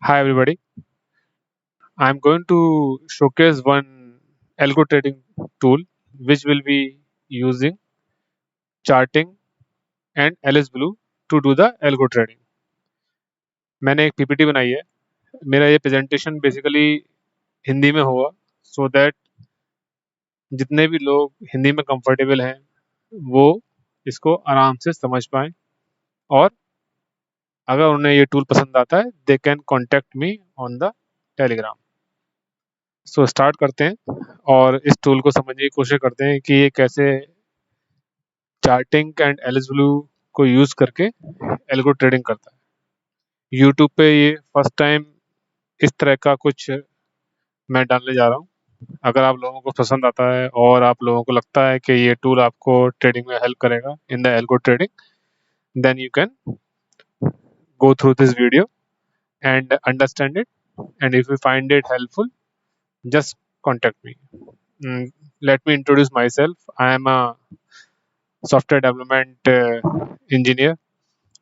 Hi everybody. I'm going to showcase one algo trading tool which will be using charting and LS Blue to do the algo trading. मैंने एक PPT बनाई है. मेरा ये presentation basically Hindi में होगा so that जितने भी लोग हिंदी में कंफर्टेबल हैं वो इसको आराम से समझ पाएं और अगर उन्हें ये टूल पसंद आता है they can contact me on the Telegram. So start करते हैं और इस टूल को समझने की कोशिश करते हैं कि ये कैसे चार्टिंग एंड एलिस ब्लू को यूज़ करके एल्गो ट्रेडिंग करता है. यूट्यूब पे ये फर्स्ट टाइम इस तरह का कुछ मैं डालने जा रहा हूँ. अगर आप लोगों को पसंद आता है और आप लोगों को लगता है कि ये टूल आपको ट्रेडिंग में हेल्प करेगा in the algo trading, then you can go through this video and understand it, and if you find it helpful just contact me. Let me introduce myself. I am a software development engineer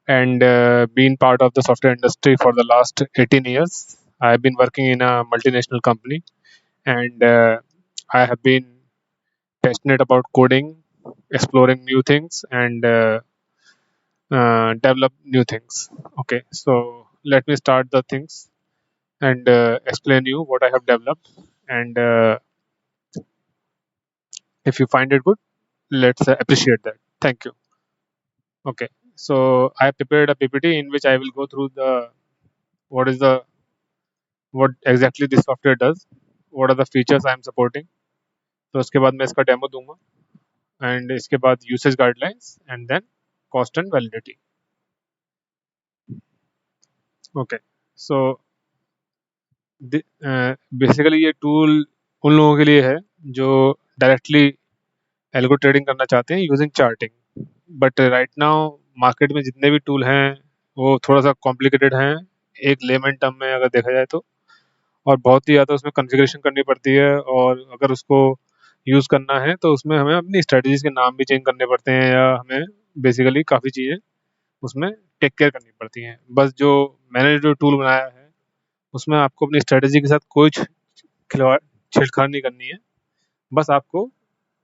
and been part of the software industry for the last 18 years. I've been working in a multinational company, and I have been passionate about coding, exploring new things, and develop new things. Okay, so let me start the things and explain you what I have developed. And if you find it good, let's appreciate that. Thank you. Okay, so I prepared a PPT in which I will go through the what is the what exactly this software does, what are the features I am supporting. तो उसके बाद मैं इसका demo दूंगा and इसके बाद usage guidelines and then cost and validity. Okay, so basically ये tool उन लोगों के लिए है जो डायरेक्टली एल्गो ट्रेडिंग करना चाहते हैं using charting. But right now market में जितने भी टूल हैं वो थोड़ा सा कॉम्प्लिकेटेड हैं एक लेमन टर्म में अगर देखा जाए तो, और बहुत ही ज़्यादा उसमें कॉन्फ़िगरेशन करनी पड़ती है, और अगर उसको यूज़ करना है तो उसमें हमें अपनी स्ट्रेटजीज़ के नाम भी चेंज करने पड़ते हैं या हमें बेसिकली काफ़ी चीज़ें उसमें टेक केयर करनी पड़ती हैं. बस जो मैंने जो टूल बनाया है उसमें आपको अपनी स्ट्रेटजी के साथ कोई खिलवाड़ छेड़छाड़ नहीं करनी है. बस आपको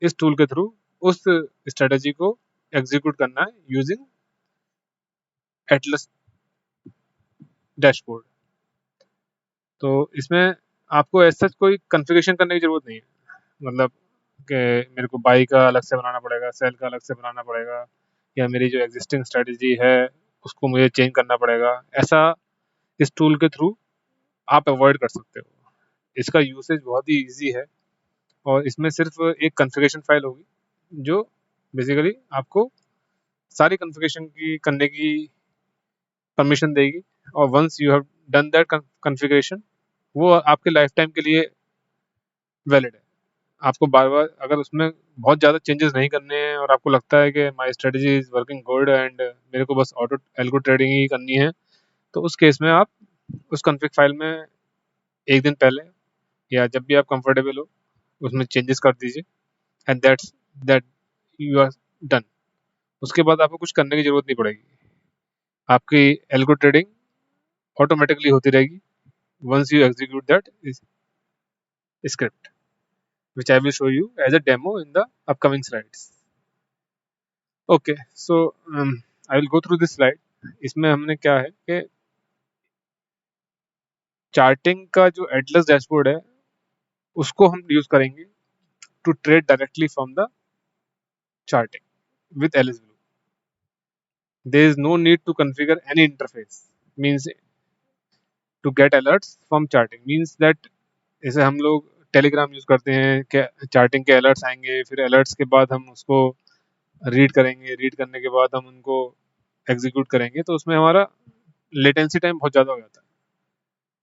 इस टूल के थ्रू उस स्ट्रेटजी को एग्जीक्यूट करना है यूजिंग एटलस डैशबोर्ड. तो इसमें आपको ऐसा कोई कॉन्फ़िगरेशन करने की ज़रूरत नहीं है. मतलब कि मेरे को बाई का अलग से बनाना पड़ेगा, सेल का अलग से बनाना पड़ेगा, या मेरी जो एग्जिस्टिंग स्ट्रेटजी है उसको मुझे चेंज करना पड़ेगा, ऐसा इस टूल के थ्रू आप अवॉइड कर सकते हो. इसका यूसेज बहुत ही ईजी है और इसमें सिर्फ एक कॉन्फ़िगरेशन फाइल होगी जो बेसिकली आपको सारी कॉन्फ़िगरेशन की करने की परमिशन देगी, और once you have done that configuration वो आपके लाइफ टाइम के लिए वैलिड है. आपको बार बार अगर उसमें बहुत ज़्यादा चेंजेस नहीं करने हैं और आपको लगता है कि my strategy is working good and मेरे को बस ऑटो एल्गो ट्रेडिंग ही करनी है, तो उस केस में आप उस कॉन्फ़िग फाइल में एक दिन पहले या जब भी आप कंफर्टेबल हो उसमें चेंजेस कर दीजिए and that you are done. उसके बाद आपको कुछ करने की ज़रूरत नहीं पड़ेगी. आपकी एल्गो ट्रेडिंग ऑटोमेटिकली होती रहेगी once you execute that script, which I will show you as a demo in the upcoming slides. Okay, so I will go through this slide. इसमें हमने क्या है कि चार्टिंग का जो एटलस डैशबोर्ड है उसको हम यूज करेंगे to trade directly from the charting with LS Blue. There is no need to configure any interface. Means to get alerts from charting means that जैसे हम लोग टेलीग्राम यूज करते हैं कि चार्टिंग के अलर्ट्स आएंगे, फिर अलर्ट्स के बाद हम उसको रीड करेंगे, रीड करने के बाद हम उनको एग्जीक्यूट करेंगे, तो उसमें हमारा लेटेंसी टाइम बहुत ज़्यादा हो जाता है.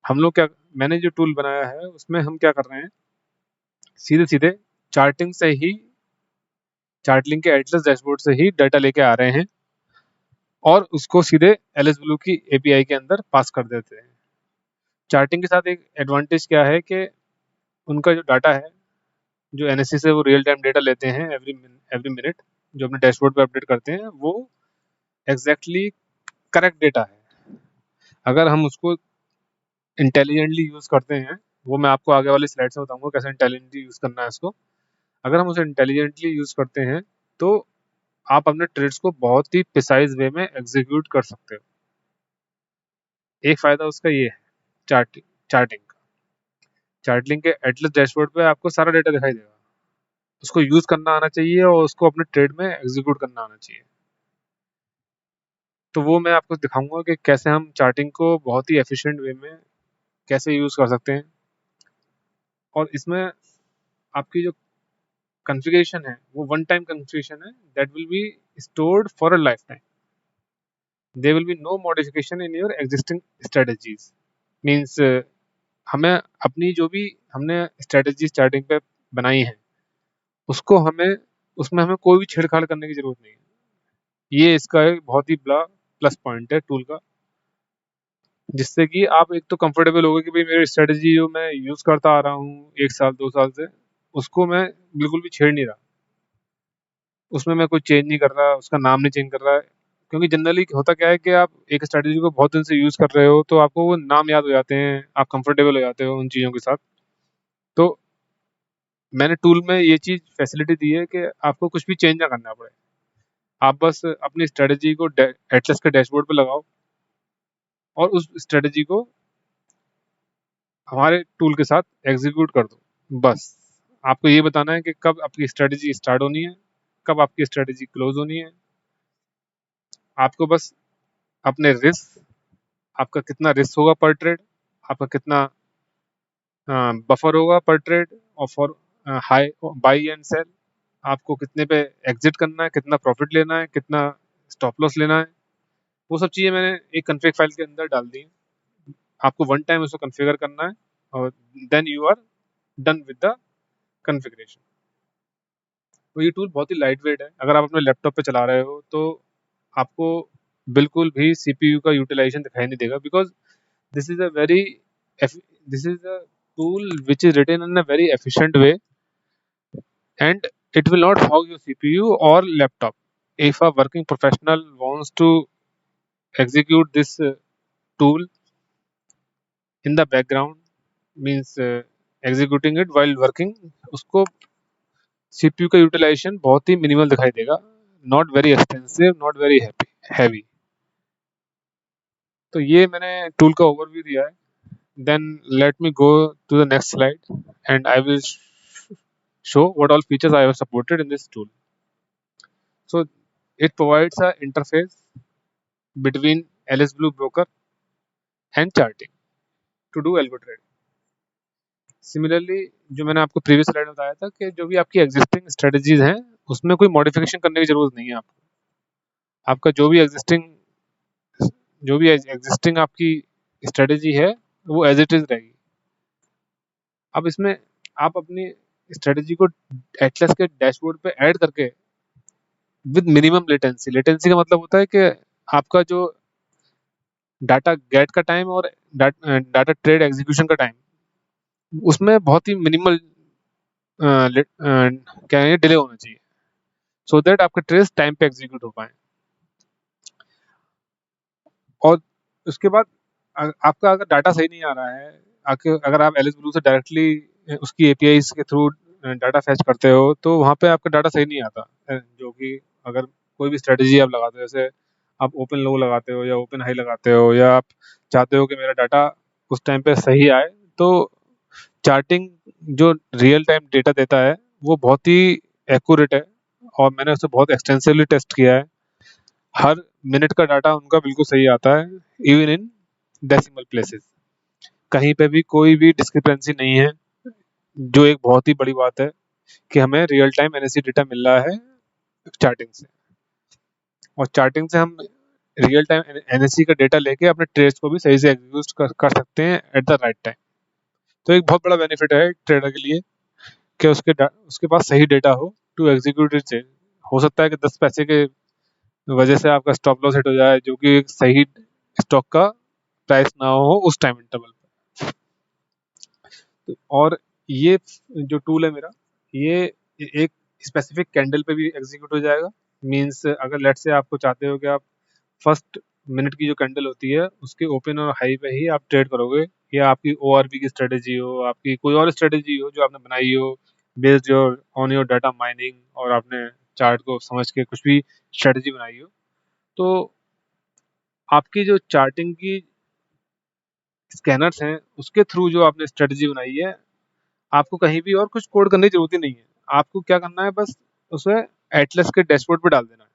हम लोग क्या, मैंने जो टूल बनाया है उसमें हम क्या कर रहे हैं, सीधे सीधे चार्टिंग से ही, चार्टलिंग के एटलस डैशबोर्ड से ही डाटा लेके आ रहे हैं और उसको सीधे एलएस ब्लू की एपीआई के अंदर पास कर देते हैं. चार्टिंग के साथ एक एडवांटेज क्या है कि उनका जो डाटा है, जो एनएससी से वो रियल टाइम डेटा लेते हैं एवरी मिनट, जो अपने डैशबोर्ड पे अपडेट करते हैं, वो एग्जैक्टली करेक्ट डेटा है. अगर हम उसको इंटेलिजेंटली यूज़ करते हैं, वो मैं आपको आगे वाली स्लाइड से बताऊंगा कैसे इंटेलिजेंटली यूज़ करना है इसको। अगर हम उसे इंटेलिजेंटली यूज़ करते हैं तो आप अपने ट्रेड्स को बहुत ही प्रिसाइज वे में एग्जीक्यूट कर सकते हो। एक फ़ायदा उसका ये है चार्टिंग का। चार्टिंग के एटलस डैशबोर्ड पे आपको सारा डेटा दिखाई देगा, उसको यूज़ करना आना चाहिए और उसको अपने ट्रेड में एग्जीक्यूट करना आना चाहिए। तो वो मैं आपको दिखाऊंगा कि कैसे हम चार्टिंग को बहुत ही एफिशिएंट वे में कैसे यूज़ कर सकते हैं। और इसमें आपकी जो कॉन्फ़िगरेशन है वो वन टाइम कॉन्फ़िगरेशन है that will be stored for a lifetime. There will be no modification in your existing strategies. Means हमें अपनी जो भी हमने स्ट्रेटजी चार्टिंग पे बनाई है उसको हमें उसमें हमें कोई भी छेड़छाड़ करने की जरूरत नहीं है। ये इसका एक बहुत ही बड़ा प्लस पॉइंट है टूल का, जिससे कि आप एक तो कंफर्टेबल होगे कि भाई मेरी स्ट्रेटजी जो मैं यूज़ करता आ रहा हूँ 1 साल 2 साल से, उसको मैं बिल्कुल भी छेड़ नहीं रहा, उसमें मैं कोई चेंज नहीं कर रहा, उसका नाम नहीं चेंज कर रहा है। क्योंकि जनरली होता क्या है कि आप एक स्ट्रेटजी को बहुत दिन से यूज़ कर रहे हो तो आपको वो नाम याद हो जाते हैं, आप कंफर्टेबल हो जाते हो उन चीज़ों के साथ। तो मैंने टूल में ये चीज़ फैसिलिटी दी है कि आपको कुछ भी चेंज ना करना पड़े, आप बस अपनी स्ट्रेटजी को एटलस के डैशबोर्ड पे लगाओ और उस स्ट्रेटजी को हमारे टूल के साथ एग्जीक्यूट कर दो। बस आपको ये बताना है कि कब आपकी स्ट्रेटजी स्टार्ट होनी है, कब आपकी स्ट्रेटजी क्लोज होनी है। आपको बस अपने रिस्क, आपका कितना रिस्क होगा पर ट्रेड, आपका कितना बफर होगा पर ट्रेड और for high buy and sell, आपको कितने पे एग्जिट करना है, कितना प्रॉफिट लेना है, कितना स्टॉप लॉस लेना है, वो सब चीज़ें मैंने एक कॉन्फ़िग फाइल के अंदर डाल दी हैं। आपको वन टाइम उसको कॉन्फ़िगर करना है और then you are done with the configuration. तो ये टूल बहुत ही लाइट वेट है, अगर आप अपने लैपटॉप पे चला रहे हो तो आपको बिल्कुल भी सीपीयू का यूटिलाइजेशन दिखाई नहीं देगा, because this is a very this is a tool which is written in a very efficient way and it will not hog your CPU or laptop. If a working professional wants to execute this tool in the background, means executing it while working, उसको CPU का utilisation बहुत ही minimal दिखाई देगा, not very expensive, not very heavy. तो ये मैंने tool का ओवरव्यू दिया है। Then let me go to the next slide and I will show what all features I have supported in this tool. So it provides a interface between LS Blue Broker and charting to do algo trade. Similarly, जो मैंने आपको previous slide में बताया था कि जो भी आपकी एग्जिस्टिंग स्ट्रेटजीज हैं उसमें कोई मॉडिफिकेशन करने की जरूरत नहीं है आपको। आपका जो भी एग्जिस्टिंग आपकी स्ट्रेटजी है वो एज इट इज रहेगी। अब इसमें आप अपनी स्ट्रेटजी को एटलस के डैशबोर्ड पे ऐड करके विद मिनिमम लेटेंसी, लेटेंसी का मतलब होता है कि आपका जो डाटा गेट का टाइम और डाटा ट्रेड एग्जीक्यूशन का टाइम, उसमें बहुत ही मिनिमल क्या है डिले होना चाहिए, सो दैट आपके ट्रेड्स टाइम पे एग्जीक्यूट हो पाए। और उसके बाद आपका अगर डाटा सही नहीं आ रहा है, अगर आप एलिस ब्लू से डायरेक्टली उसकी एपीआई के थ्रू डाटा फैच करते हो तो वहाँ पे आपका डाटा सही नहीं आता, जो कि अगर कोई भी स्ट्रेटजी आप लगाते हो, जैसे आप ओपन लो लगाते हो या ओपन हाई लगाते हो या आप चाहते हो कि मेरा डाटा उस टाइम पे सही आए, तो चार्टिंग जो रियल टाइम डेटा देता है वो बहुत ही एक्यूरेट है और मैंने उसे बहुत एक्सटेंसिवली टेस्ट किया है। हर मिनट का डाटा उनका बिल्कुल सही आता है, इवन इन डेसिमल प्लेसेस, कहीं पे भी कोई भी डिस्क्रिपेंसी नहीं है, जो एक बहुत ही बड़ी बात है कि हमें रियल टाइम एनएससी डेटा मिल रहा है चार्टिंग से। और चार्टिंग से हम रियल टाइम एनएससी का डेटा लेके अपने ट्रेड्स को भी सही से एग्जीक्यूट कर सकते हैं एट द राइट टाइम। तो एक बहुत बड़ा बेनिफिट है ट्रेडर के लिए कि उसके पास सही डेटा हो टू एग्जीक्यूट इट। हो सकता है कि 10 पैसे के वजह से आपका स्टॉप लॉस हिट हो जाए, जो कि एक सही स्टॉक का प्राइस ना हो उस टाइम इंटरवल पर। और ये जो टूल है मेरा, ये एक स्पेसिफिक कैंडल पे भी एग्जीक्यूट हो जाएगा। मींस अगर लेट से आपको चाहते हो कि आप फर्स्ट मिनट की जो कैंडल होती है उसके ओपन और हाई पे ही आप ट्रेड करोगे या आपकी ORP की स्ट्रेटेजी हो, आपकी कोई और स्ट्रेटेजी हो जो आपने बनाई हो based your on your data mining, और आपने चार्ट को समझ के कुछ भी स्ट्रेटेजी बनाई हो, तो आपकी जो चार्टिंग की स्कैनर्स हैं उसके थ्रू जो आपने स्ट्रेटेजी बनाई है, आपको कहीं भी और कुछ कोड करने की जरूरत ही नहीं है। आपको क्या करना है, बस उसे एटलस के डैशबोर्ड पे डाल देना है,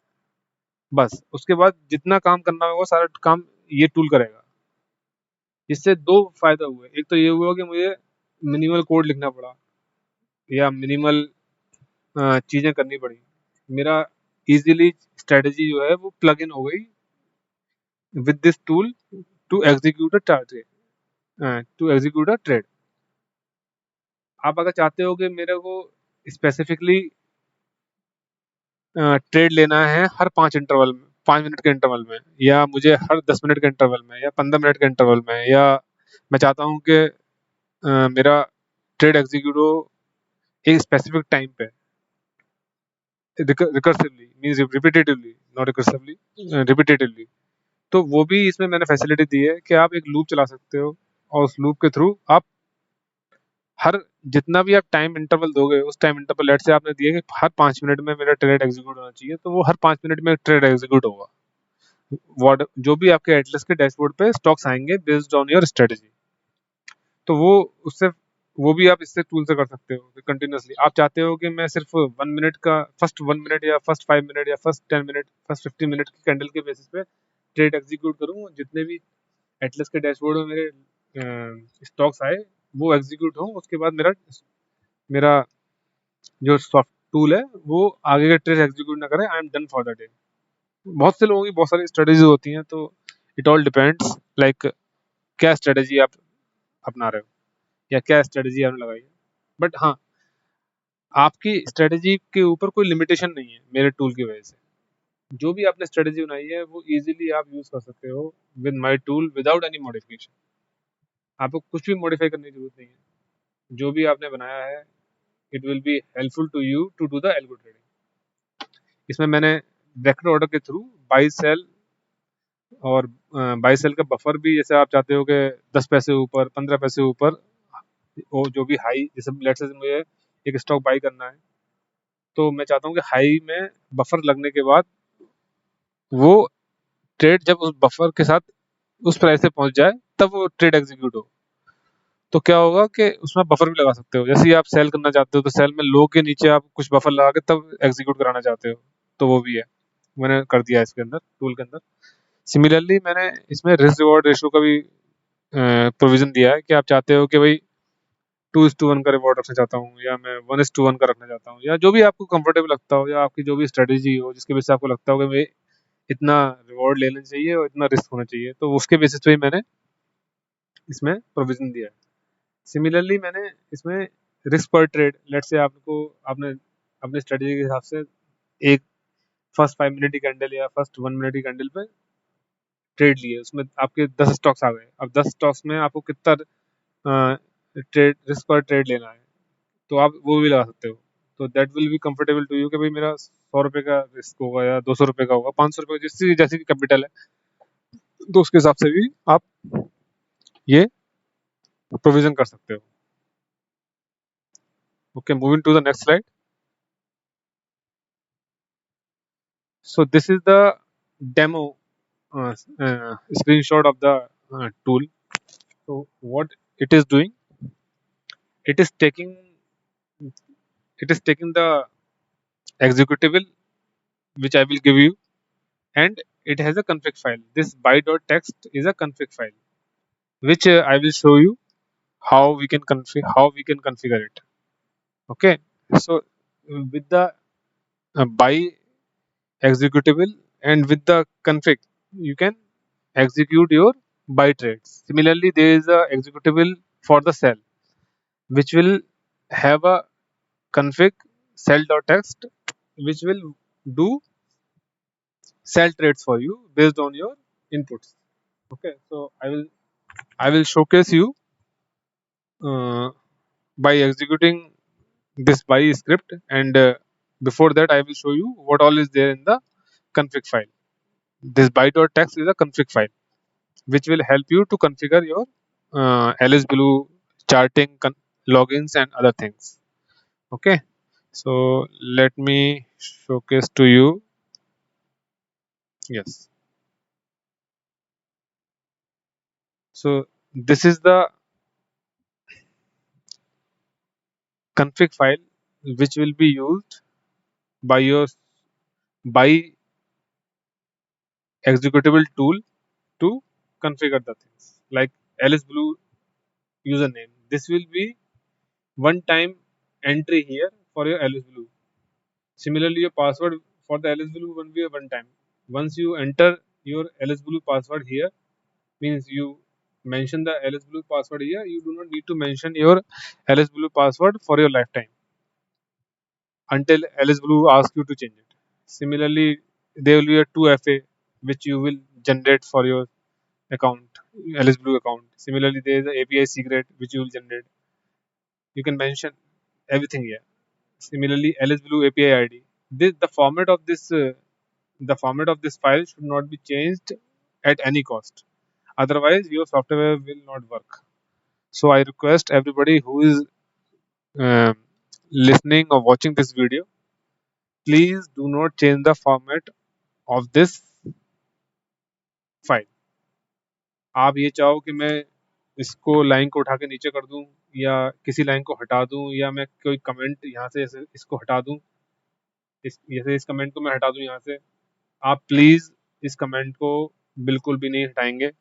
बस। उसके बाद जितना काम करना होगा सारा काम ये टूल करेगा। इससे दो फायदा हुए, एक तो ये हुआ कि मुझे मिनिमल कोड लिखना पड़ा या मिनिमल चीजें करनी पड़ी। मेरा इजीली स्ट्रेटेजी जो है वो प्लग इन हो गई with this tool to execute a trade. आप अगर चाहते हो कि मेरे को स्पेसिफिकली ट्रेड लेना है हर 5 मिनट के इंटरवल में, या मुझे हर 10 मिनट के इंटरवल में, या 15 मिनट के इंटरवल में, या मैं चाहता हूँ कि मेरा ट्रेड एग्जीक्यूट हो एक स्पेसिफिक टाइम पे recursively, means repetitively, not recursively, repetitively, तो वो भी इसमें मैंने फैसिलिटी दी है कि आप एक लूप चला सकते हो, और उस लूप के थ्रू आप हर जितना भी आप टाइम इंटरवल दोगे, उस टाइम इंटरवल लेट से आपने दिया कि हर 5 मिनट में मेरा ट्रेड एग्जीक्यूट होना चाहिए, तो वो हर 5 मिनट में ट्रेड एग्जीक्यूट होगा। जो भी आपके एटलस के डैशबोर्ड पे स्टॉक्स आएंगे बेस्ड ऑन योर स्ट्रेटेजी, तो वो उससे वो भी आप इससे टूल से कर सकते हो कंटिन्यूसली। आप चाहते हो कि मैं सिर्फ 1 मिनट का फर्स्ट 1 मिनट या फर्स्ट 5 मिनट या फर्स्ट 10 मिनट फर्स्ट 50 मिनट की कैंडल के बेसिस पे ट्रेड एग्जीक्यूट करूँ, जितने भी एटलस के डैशबोर्ड में मेरे स्टॉक्स आए वो एग्जीक्यूट हो, उसके बाद मेरा मेरा जो सॉफ्ट टूल है वो आगे का ट्रेड एग्जीक्यूट ना करे, I am done for the day. बहुत से लोगों की बहुत सारी स्ट्रेटेजी होती हैं, तो इट ऑल डिपेंड्स लाइक क्या स्ट्रेटेजी आप अपना रहे हो या क्या स्ट्रेटेजी आपने लगाई है। बट हाँ, आपकी स्ट्रेटेजी के ऊपर कोई लिमिटेशन नहीं है मेरे टूल की वजह से। जो भी आपने स्ट्रेटेजी बनाई है वो इजीली आप यूज कर सकते हो with my tool without any modification. आपको कुछ भी मॉडिफाई करने की जरूरत नहीं है। जो भी आपने बनाया है it will be helpful to you to do the algo trading. इसमें मैंने वेक्टर ऑर्डर के थ्रू बाई सेल और बाई सेल का बफर भी, जैसे आप चाहते हो कि 10 पैसे ऊपर 15 पैसे ऊपर वो जो भी हाई, जैसे लेट्स से मुझे एक स्टॉक बाई करना है, तो मैं चाहता हूँ कि हाई में बफर लगने के बाद वो ट्रेड जब उस बफर के साथ उस प्राइस से पहुंच जाए तब वो ट्रेड एग्जीक्यूट हो। तो क्या होगा कि उसमें बफर भी लगा सकते हो, जैसे ही आप सेल करना चाहते हो तो सेल में लो के नीचे आप कुछ बफर लगा के तब एग्जीक्यूट कराना चाहते हो, तो वो भी है, मैंने कर दिया है इसके अंदर टूल के अंदर। सिमिलरली मैंने इसमें रिस्क रिवॉर्ड रेशियो का भी प्रोविजन दिया है कि आप चाहते हो कि भाई 2:1 का रिवॉर्ड रखना चाहता हूँ, या मैं 1:1 का रखना चाहता हूँ, या जो भी आपको कंफर्टेबल लगता हो, या आपकी जो भी स्ट्रेटेजी हो जिसके बेसिस से आपको लगता हो कि भाई इतना रिवॉर्ड लेना चाहिए और इतना रिस्क होना चाहिए, तो उसके बेसिस पे ही मैंने इसमें प्रोविजन दिया है। सिमिलरली मैंने इसमें रिस्क पर ट्रेड, लेट से आपने अपने स्ट्रेटेजी के हिसाब से एक फर्स्ट 5 मिनट की कैंडल या फर्स्ट 1 मिनट की कैंडल पे ट्रेड लिए, उसमें आपके 10 स्टॉक्स आ गए। अब 10 स्टॉक्स में आपको कितना ट्रेड रिस्क पर ट्रेड लेना है, तो आप वो भी लगा सकते हो। तो that will be comfortable to you कि भाई मेरा 100 रुपये का रिस्क होगा या 200 रुपये का होगा, 500 रुपये, जिसकी जैसी कैपिटल है, तो उसके हिसाब से भी आप ये प्रोविजन कर सकते हो। Okay, moving to the next slide. So this is the demo screenshot of the tool. So what it is doing, it is taking the executable which I will give you, and it has a config file. This by.txt is a config file which I will show you how we can configure it. Okay, so with the by executable and with the config, you can execute your buy trades. Similarly, there is a executable for the sell, which will have a config sell.txt, which will do sell trades for you based on your inputs. Okay, so I will showcase you uh, by executing this buy script, and before that I will show you what all is there in the config file. This buy.txt is a config file which will help you to configure your Alice Blue charting logins and other things. Okay, so let me showcase to you. Yes, so this is the config file which will be used by your by executable tool to configure the things like Alice Blue username. This will be one time entry here for your Alice Blue. Similarly, your password for the Alice Blue will be a one time. Once you enter your Alice Blue password here, means you mention the Alice Blue password here, you do not need to mention your Alice Blue password for your lifetime until Alice Blue asks you to change it. Similarly, there will be a 2FA which you will generate for your account, Alice Blue account. Similarly, there is a API secret which you will generate. You can mention everything here. Similarly, Alice Blue API ID. The format of this file should not be changed at any cost. Otherwise, your software will not work. So I request everybody who is um, listening or watching this video, please do not change the format of this file. आप ये चाहो कि मैं इसको line को उठा के नीचे कर दूं या किसी लाइन को हटा दूं या मैं कोई कमेंट यहाँ से ऐसे इसको हटा दूं, जैसे इस कमेंट को मैं हटा दूं यहाँ से, आप प्लीज इस कमेंट को बिल्कुल भी नहीं हटाएंगे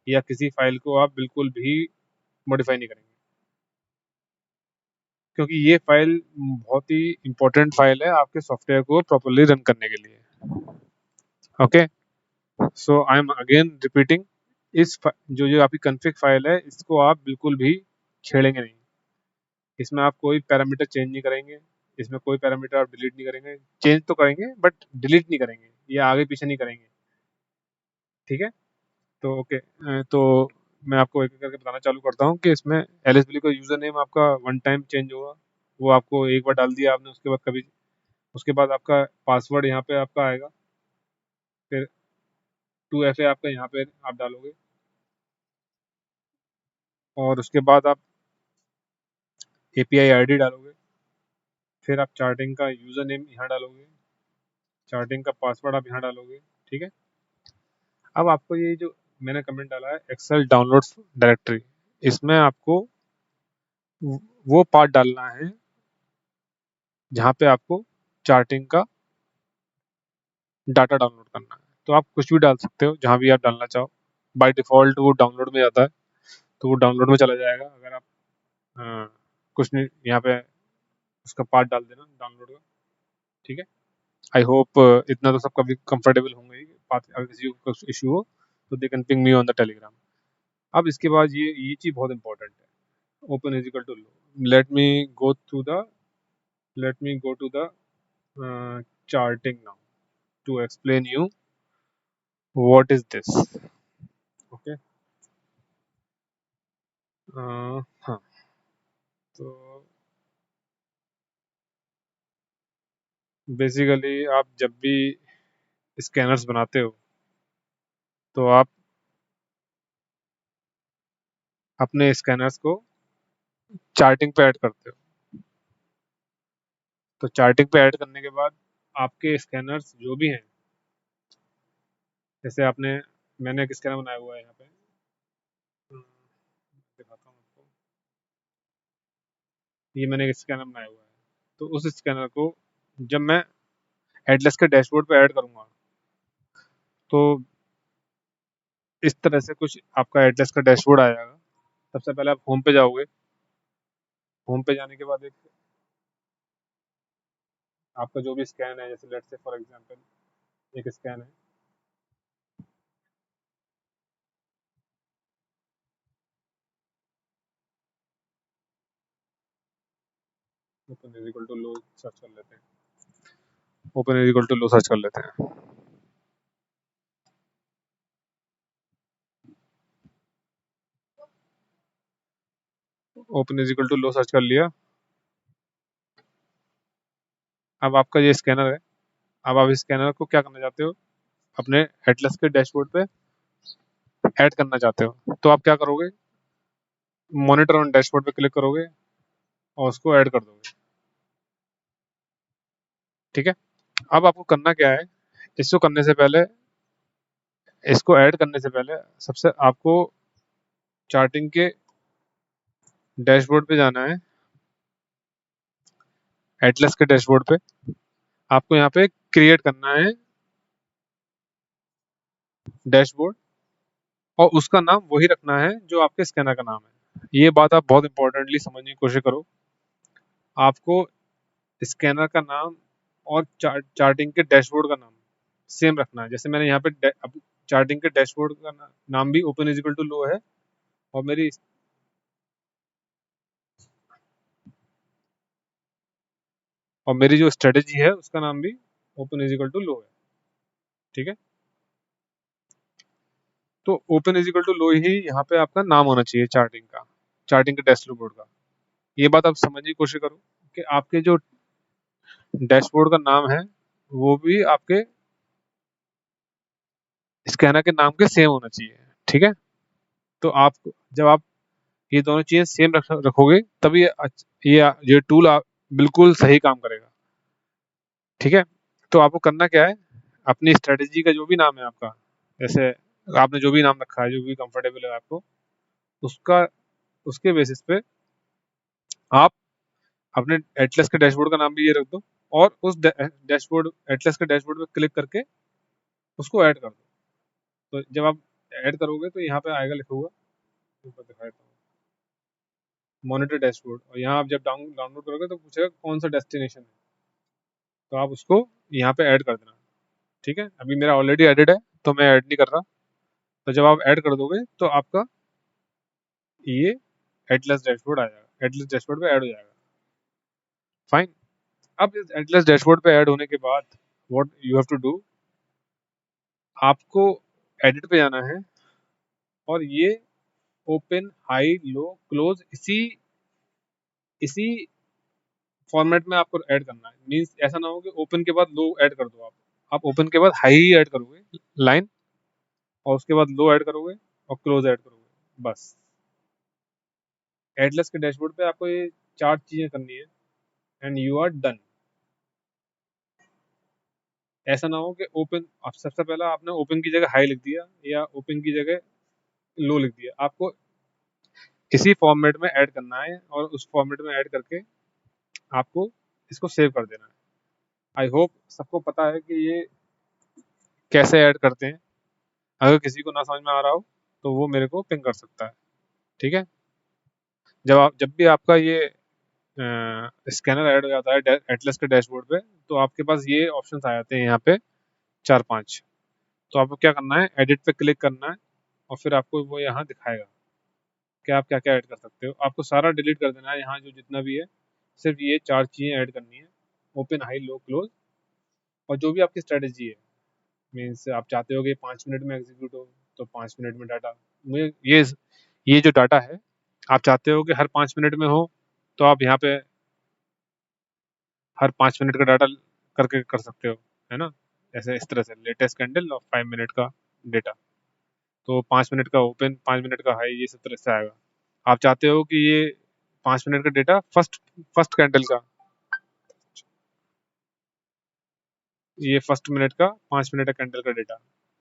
या किसी फाइल को आप बिल्कुल भी मॉडिफाई नहीं करेंगे, क्योंकि ये फाइल बहुत ही इंपॉर्टेंट फाइल है आपके सॉफ्टवेयर को प्रॉपरली रन करने के लिए. Okay, so I am again repeating, जो जो आपकी कॉन्फ़िग फाइल है इसको आप बिल्कुल भी छेड़ेंगे नहीं. इसमें आप कोई पैरामीटर चेंज नहीं करेंगे, इसमें कोई पैरामीटर आप डिलीट नहीं करेंगे. चेंज तो करेंगे बट डिलीट नहीं करेंगे या आगे पीछे नहीं करेंगे. ठीक है, तो ओके, तो मैं आपको एक एक करके बताना चालू करता हूँ कि इसमें एलएसबी का यूज़र नेम आपका वन टाइम चेंज होगा. वो आपको एक बार डाल दिया आपने, उसके बाद कभी, उसके बाद आपका पासवर्ड यहाँ पे आपका आएगा, फिर 2FA आपका यहाँ पे आप डालोगे और उसके बाद आप API ID डालोगे, फिर आप चार्टिंग का यूज़र नेम यहाँ डालोगे, चार्टिंग का पासवर्ड आप यहाँ डालोगे. ठीक है, अब आपको ये जो मैंने कमेंट डाला है एक्सेल डाउनलोड्स डायरेक्टरी, इसमें आपको वो पार्ट डालना है जहाँ पे आपको चार्टिंग का डाटा डाउनलोड करना है. तो आप कुछ भी डाल सकते हो जहाँ भी आप डालना चाहो. बाय डिफ़ॉल्ट वो डाउनलोड में जाता है, तो वो डाउनलोड में चला जाएगा. अगर आप कुछ नहीं, यहाँ पे उसका पार्ट डाल देना डाउनलोड का. ठीक है, आई होप इतना तो सब कभी कंफर्टेबल होंगे ही. अगर किसी को कुछ इशू हो तो they can ping me on the Telegram. अब इसके बाद ये चीज़ बहुत इंपॉर्टेंट है. Open is equal to low. Let me go to the charting now to explain you what is this. Okay, हाँ, तो बेसिकली आप जब भी स्कैनर्स बनाते हो तो आप अपने स्कैनर्स को चार्टिंग पे ऐड करते हो. तो चार्टिंग पे ऐड करने के बाद आपके स्कैनर्स जो भी हैं, जैसे मैंने एक स्कैनर बनाया हुआ है यहाँ पे, दिखाता हूँ आपको. ये मैंने एक स्कैनर बनाया हुआ है. तो उस स्कैनर को जब मैं एटलस के डैशबोर्ड पे ऐड करूँगा तो इस तरह से कुछ आपका एटलस का डैशबोर्ड आ जाएगा. सबसे पहले आप होम पे जाओगे. होम पे जाने के बाद एक आपका जो भी स्कैन है, जैसे लेट्स से फॉर एग्जांपल एक स्कैन है, open is equal to low search कर लेते हैं. Open is equal to low search कर लेते हैं. Open is equal to low search कर लिया. अब आपका ये स्कैनर है. अब आप इस स्कैनर को क्या करना चाहते हो, अपने एटलस के डैशबोर्ड पे ऐड करना चाहते हो. तो आप क्या करोगे, मॉनिटर ऑन डैशबोर्ड पे क्लिक करोगे और उसको ऐड कर दोगे। ठीक है, अब आपको करना क्या है, इसको करने से पहले, इसको ऐड करने से पहले सबसे आपको चार्टिंग के डैशबोर्ड पे जाना है, एटलस के डैशबोर्ड पे आपको यहाँ पे क्रिएट करना है डैशबोर्ड, और उसका नाम वही रखना है जो आपके स्कैनर का नाम है। ये बात आप बहुत इंपॉर्टेंटली समझने की कोशिश करो, आपको स्कैनर का नाम और चार्टिंग के डैशबोर्ड का नाम सेम रखना है। जैसे मैंने यहाँ पे चार्टिंग के डैशबोर्ड का नाम भी ओपन इज इक्वल टू लो है, और मेरी जो स्ट्रेटेजी है उसका नाम भी ओपन इज इक्वल टू लो है। ठीक है, तो ओपन इज इक्वल टू लो ही यहाँ पे आपका नाम होना चाहिए चार्टिंग का, चार्टिंग के डैशबोर्ड का। ये बात आप समझने की कोशिश करो कि आपके जो डैशबोर्ड का नाम है वो भी आपके स्कैनर के नाम के सेम होना चाहिए। ठीक है, तो आप जब आप ये दोनों चीजें सेम रखोगे तभी ये टूल बिल्कुल सही काम करेगा। ठीक है, तो आपको करना क्या है, अपनी स्ट्रेटेजी का जो भी नाम है आपका, जैसे आपने जो भी नाम रखा है, जो भी कंफर्टेबल है आपको, उसका उसके बेसिस पे आप अपने एटलस के डैशबोर्ड का नाम भी ये रख दो, और उस डैशबोर्ड एटलस के डैशबोर्ड पे क्लिक करके उसको ऐड कर दो। तो जब आप ऐड करोगे तो यहाँ पे आएगा, लिखूंगा ऊपर दिखाता हूँ, मॉनिटर डैशबोर्ड, और यहाँ आप जब डाउनलोड करोगे तो पूछेगा कौन सा डेस्टिनेशन है, तो आप उसको यहाँ पे ऐड कर देना। ठीक है, अभी मेरा ऑलरेडी एडेड है तो मैं ऐड नहीं कर रहा। तो जब आप ऐड कर दोगे तो आपका ये एटलस डैशबोर्ड आ जाएगा, एटलस डैशबोर्ड पे ऐड हो जाएगा। फाइन, अब इस एटलस डैशबोर्ड पे ऐड होने के बाद what you have to do, आपको एडिट पे जाना है, और ये ओपन हाई लो क्लोज इसी इसी फॉर्मेट में आपको ऐड करना है। मींस ऐसा ना हो कि ओपन के बाद लो ऐड कर दो, आप ओपन के बाद हाई ही ऐड करोगे लाइन, और उसके बाद लो ऐड करोगे और क्लोज ऐड करोगे, बस। एटलस के डैशबोर्ड पे आपको ये चार चीजें करनी है एंड यू आर डन। ऐसा ना हो कि ओपन, आप सबसे पहला आपने ओपन की जगह हाई लिख दिया या ओपन की जगह लो लिख दिया, आपको इसी फॉर्मेट में ऐड करना है, और उस फॉर्मेट में ऐड करके आपको इसको सेव कर देना है। आई होप सबको पता है कि ये कैसे ऐड करते हैं। अगर किसी को ना समझ में आ रहा हो तो वो मेरे को पिंग कर सकता है। ठीक है, जब भी आपका ये स्कैनर ऐड हो जाता है एटलस के डैशबोर्ड पे, तो आपके पास ये ऑप्शंस आ जाते हैं यहाँ पे 4-5। तो आपको क्या करना है, एडिट पे क्लिक करना है, और फिर आपको वो यहाँ दिखाएगा कि आप क्या क्या ऐड कर सकते हो। आपको सारा डिलीट कर देना है यहाँ जो जितना भी है, सिर्फ ये चार चीज़ें ऐड करनी है, ओपन हाई लो क्लोज, और जो भी आपकी स्ट्रेटेजी है। मीन्स आप चाहते हो कि 5 मिनट में एग्जीक्यूट हो, तो 5 मिनट में डाटा, मुझे ये जो डाटा है आप चाहते हो कि हर 5 मिनट में हो, तो आप यहाँ पे हर 5 मिनट का डाटा करके कर सकते हो, है ना। ऐसे इस तरह से लेटेस्ट कैंडल और 5 मिनट का डेटा, तो 5 मिनट का ओपन, 5 मिनट का हाई, ये सब तरह से आएगा। आप चाहते हो कि ये 5 मिनट का डेटा फर्स्ट फर्स्ट कैंडल का, ये फर्स्ट मिनट का 5 मिनट का कैंडल का डेटा,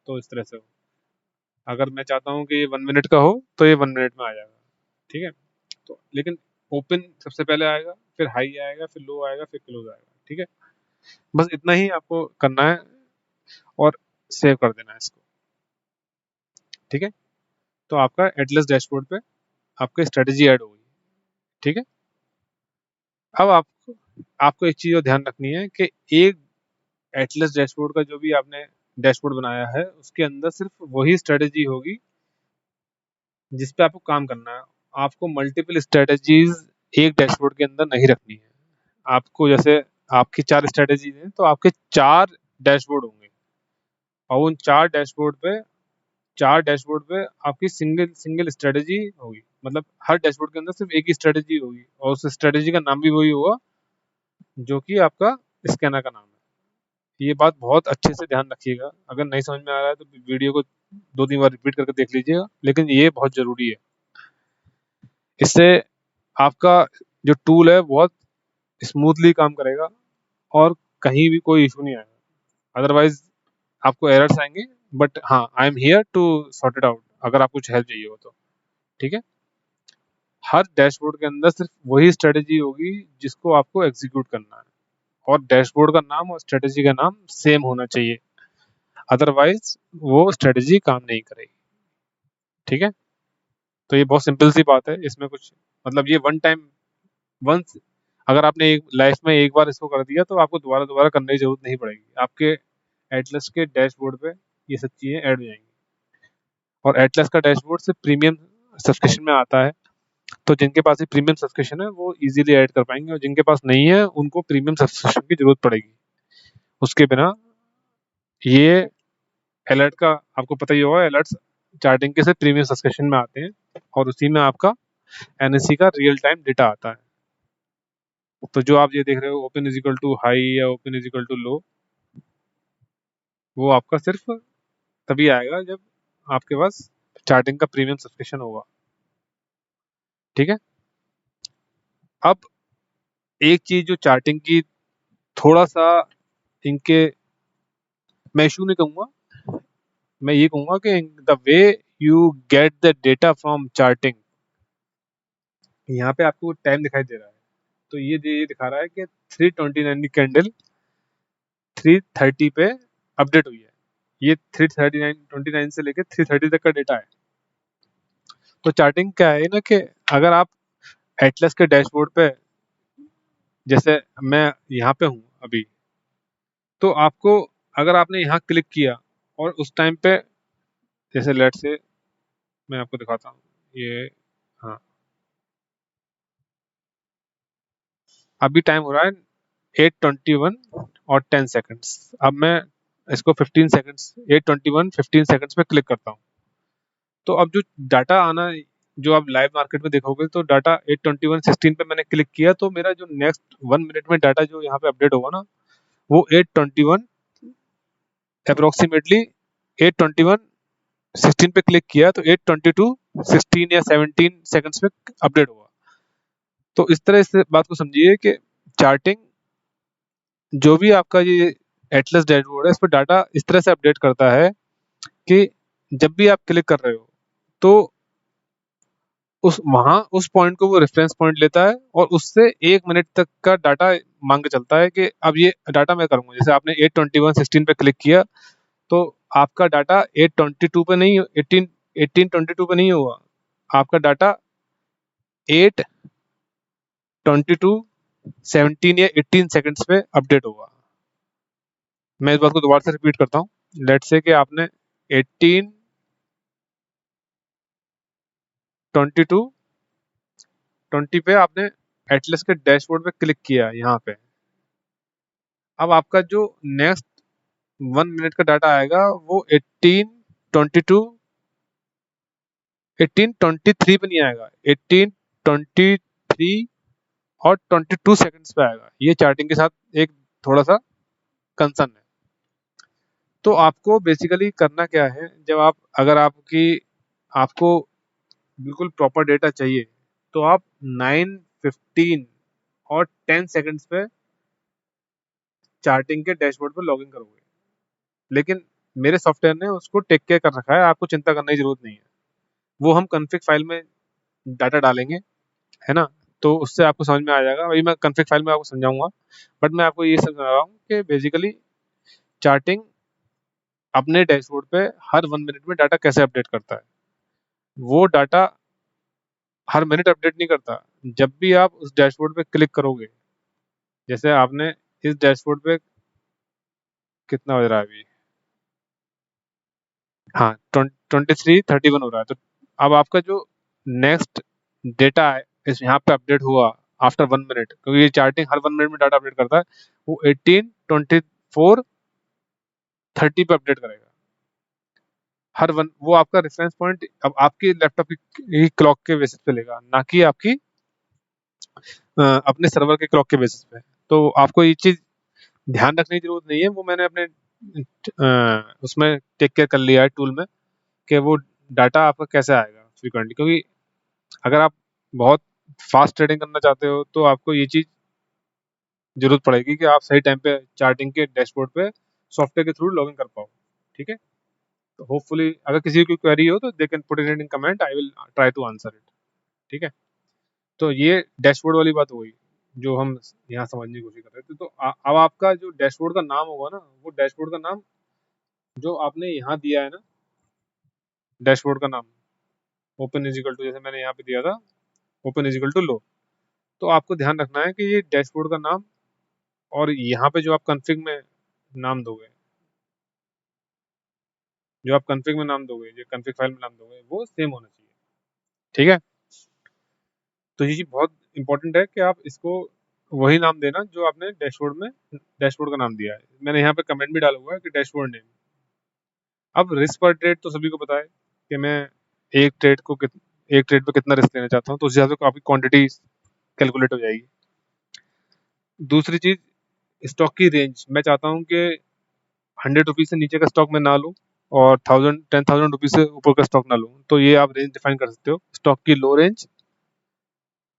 तो इस तरह से हो। अगर मैं चाहता हूँ कि ये 1 मिनट का हो तो ये 1 मिनट में आ जाएगा। ठीक है, तो लेकिन ओपन सबसे पहले आएगा, फिर हाई आएगा, फिर लो आएगा, फिर क्लोज आएगा। ठीक है, बस इतना ही आपको करना है और सेव कर देना है इसको। ठीक है, तो आपका एटलस डैशबोर्ड पे आपकी स्ट्रेटेजी ऐड होगी। ठीक है, अब आपको आपको एक चीज़ और ध्यान रखनी है कि एक एटलस डैशबोर्ड का जो भी आपने डैशबोर्ड बनाया है उसके अंदर सिर्फ वही स्ट्रेटेजी होगी जिस पे आपको काम करना है। आपको मल्टीपल स्ट्रेटेजीज एक डैशबोर्ड के अंदर नहीं रखनी है। आपको जैसे आपकी 4 स्ट्रेटेजीज हैं तो आपके 4 डैशबोर्ड होंगे, और उन 4 डैशबोर्ड पे आपकी सिंगल सिंगल स्ट्रेटेजी होगी। मतलब हर डैशबोर्ड के अंदर सिर्फ एक ही स्ट्रेटेजी होगी, और उस स्ट्रेटेजी का नाम भी वही होगा जो कि आपका स्कैनर का नाम है। ये बात बहुत अच्छे से ध्यान रखिएगा, अगर नहीं समझ में आ रहा है तो वीडियो को 2-3 बार रिपीट करके देख लीजिएगा, लेकिन ये बहुत ज़रूरी है। इससे आपका जो टूल है बहुत स्मूथली काम करेगा और कहीं भी कोई इशू नहीं आएगा। अदरवाइज आपको एरर्स आएंगे, बट हाँ, I am here to sort it out अगर आपको कुछ हेल्प चाहिए हो तो। ठीक है, हर डैशबोर्ड के अंदर सिर्फ वही स्ट्रेटेजी होगी जिसको आपको एग्जीक्यूट करना है, और डैशबोर्ड का नाम और स्ट्रेटेजी का नाम सेम होना चाहिए, अदरवाइज वो स्ट्रेटेजी काम नहीं करेगी। ठीक है, तो ये बहुत सिंपल सी बात है, इसमें कुछ मतलब ये वन टाइम वंस अगर आपने एक लाइफ में एक बार इसको कर दिया तो आपको दोबारा दोबारा करने की जरूरत नहीं पड़ेगी। आपके एटलस के डैशबोर्ड पे ये सब चीज़ें ऐड हो जाएंगी। और एटलस का डैशबोर्ड सिर्फ प्रीमियम सब्सक्रिप्शन में आता है, तो जिनके पास ये प्रीमियम सब्सक्रिप्शन है वो इजीली ऐड कर पाएंगे, और जिनके पास नहीं है उनको प्रीमियम सब्सक्रिप्शन की जरूरत पड़ेगी। उसके बिना ये अलर्ट का आपको पता ही होगा, अलर्ट्स चार्टिंग के से प्रीमियम सब्सक्रिप्शन में आते हैं, और उसी में आपका एनएससी का रियल टाइम डेटा आता है। तो जो आप ये देख रहे हो open is equal to high या open is equal to low, वो आपका सिर्फ तभी आएगा जब आपके पास चार्टिंग का प्रीमियम सब्सक्रिप्शन होगा। ठीक है, अब एक चीज जो चार्टिंग की थोड़ा सा इनके, मैं इशू नहीं कहूंगा, मैं ये कहूंगा कि the way you get the data from charting, यहाँ पे आपको टाइम दिखाई दे रहा है, तो ये दिखा रहा है कि 329 की कैंडल 3:30 पे अपडेट हुई है। ये 3:29 से लेके 3:30 तक का डेटा है। तो चार्टिंग क्या है ना, कि अगर आप एटलस के डैशबोर्ड पे, जैसे मैं यहाँ पे हूँ अभी, तो आपको अगर आपने यहाँ क्लिक किया और उस टाइम पे, जैसे लेट से मैं आपको दिखाता हूँ ये, हाँ अभी टाइम हो रहा है 8:21 और 10 सेकंड्स। अब मैं इसको 15 सेकंड्स 8:21 15 सेकंड्स पे क्लिक करता हूँ, तो अब जो डाटा आना, जो आप लाइव मार्केट में देखोगे, तो डाटा 8:21:16 पे मैंने क्लिक किया, तो मेरा जो नेक्स्ट 1 मिनट में डाटा जो यहाँ पे अपडेट होगा ना, वो 8:21 अप्रोक्सीमेटली 8:21:16 पे क्लिक किया तो 8:22:16 या 17 सेकंड्स में अपडेट हुआ। तो इस तरह इस बात को समझिए कि चार्टिंग जो भी आपका ये एटलस डैशबोर्ड है, इस पर डाटा इस तरह से अपडेट करता है कि जब भी आप क्लिक कर रहे हो तो उस पॉइंट को वो रेफरेंस पॉइंट लेता है, और उससे 1 मिनट तक का डाटा मांग के चलता है कि अब ये डाटा मैं करूंगा। जैसे आपने 8:21:16 पे क्लिक किया, तो आपका डाटा 8:22 पे नहीं, 18:22 पे नहीं हुआ, आपका डाटा 8:22:17 या 18 सेकंड्स पे अपडेट होगा। मैं इस बात को दोबारा से रिपीट करता हूँ। लेट्स से कि आपने 18:22:20 पे आपने एटलस के डैशबोर्ड पे क्लिक किया यहाँ पे, अब आपका जो नेक्स्ट 1 मिनट का डाटा आएगा वो 18:23 पे नहीं आएगा, 18:23 और 22 सेकंड्स पे आएगा। ये चार्टिंग के साथ एक थोड़ा सा कंसर्न है। तो आपको बेसिकली करना क्या है, जब आप अगर आपको बिल्कुल प्रॉपर डेटा चाहिए, तो आप 9:15 और 10 सेकंड्स पे चार्टिंग के डैशबोर्ड पे लॉगिन करोगे। लेकिन मेरे सॉफ्टवेयर ने उसको टेक केयर कर रखा है, आपको चिंता करने की जरूरत नहीं है। वो हम कॉन्फ़िग फाइल में डाटा डालेंगे, है ना, तो उससे आपको समझ में आ जाएगा। वही मैं कॉन्फ़िग फाइल में आपको समझाऊंगा, बट मैं आपको ये समझा रहा हूँ कि बेसिकली चार्टिंग अपने डैशबोर्ड पे हर 1 मिनट में डाटा कैसे अपडेट करता है। वो डाटा हर मिनट अपडेट नहीं करता। जब भी आप उस डैशबोर्ड पे क्लिक करोगे, जैसे आपने इस डैशबोर्ड पे, कितना बज रहा है अभी, हाँ 23:31 हो रहा है, तो अब आपका जो नेक्स्ट डेटा है इस यहाँ पे अपडेट हुआ आफ्टर 1 मिनट, क्योंकि ये चार्टिंग हर 1 मिनट में डाटा अपडेट करता है, वो 18:24:30 पे अपडेट करेगा हर वन। वो आपका रेफरेंस पॉइंट अब आपकी लैपटॉप की क्लॉक के बेसिस पे लेगा, ना कि आपकी अपने सर्वर के क्लॉक के बेसिस पे। तो आपको ये चीज ध्यान रखने की जरूरत नहीं है, वो मैंने अपने उसमें टेक केयर कर लिया है टूल में, कि वो डाटा आपका कैसे आएगा फ्रीक्वेंटली। क्योंकि अगर आप बहुत फास्ट ट्रेडिंग करना चाहते हो तो आपको ये चीज़ जरूरत पड़ेगी कि आप सही टाइम पे चार्टिंग के डैशबोर्ड पे सॉफ्टवेयर के थ्रू लॉगिन कर पाओ। ठीक है, तो होपफुली अगर किसी की क्वेरी हो तो they can put it in comment, I will try to answer it. ठीक है, तो ये डैशबोर्ड वाली बात हो गई जो हम यहाँ समझने की कोशिश कर रहे थे। तो अब आपका जो डैशबोर्ड का नाम होगा ना, वो डैशबोर्ड का नाम जो आपने यहाँ दिया है ना, डैशबोर्ड का नाम ओपन इज इक्वल टू, जैसे मैंने यहाँ पे दिया था ओपन इज इक्वल टू लो, तो आपको ध्यान रखना है कि ये डैशबोर्ड का नाम और यहाँ पे जो आप कॉन्फ़िग में नाम दोगे, जो आप कॉन्फ़िग में नाम दोगे, जो कॉन्फ़िग फाइल में नाम दोगे, वो सेम होना चाहिए। ठीक है, तो ये चीज़ बहुत इंपॉर्टेंट है कि आप इसको वही नाम देना जो आपने डैशबोर्ड का नाम दिया है। मैंने यहाँ पे कमेंट भी डाला हुआ है कि डैशबोर्ड नेम। अब रिस्क पर ट्रेड तो सभी को पता है कि मैं एक ट्रेड को एक ट्रेड पे कितना रिस्क लेना चाहता हूँ, तो उस हिसाब से आपकी क्वांटिटी कैलकुलेट हो जाएगी। दूसरी चीज़, स्टॉक की रेंज। मैं चाहता हूँ कि 100 रुपीज़ से नीचे का स्टॉक मैं ना लूँ और 10,000 रुपीज़ से ऊपर का स्टॉक ना लूँ, तो ये आप रेंज डिफाइन कर सकते हो, स्टॉक की लो रेंज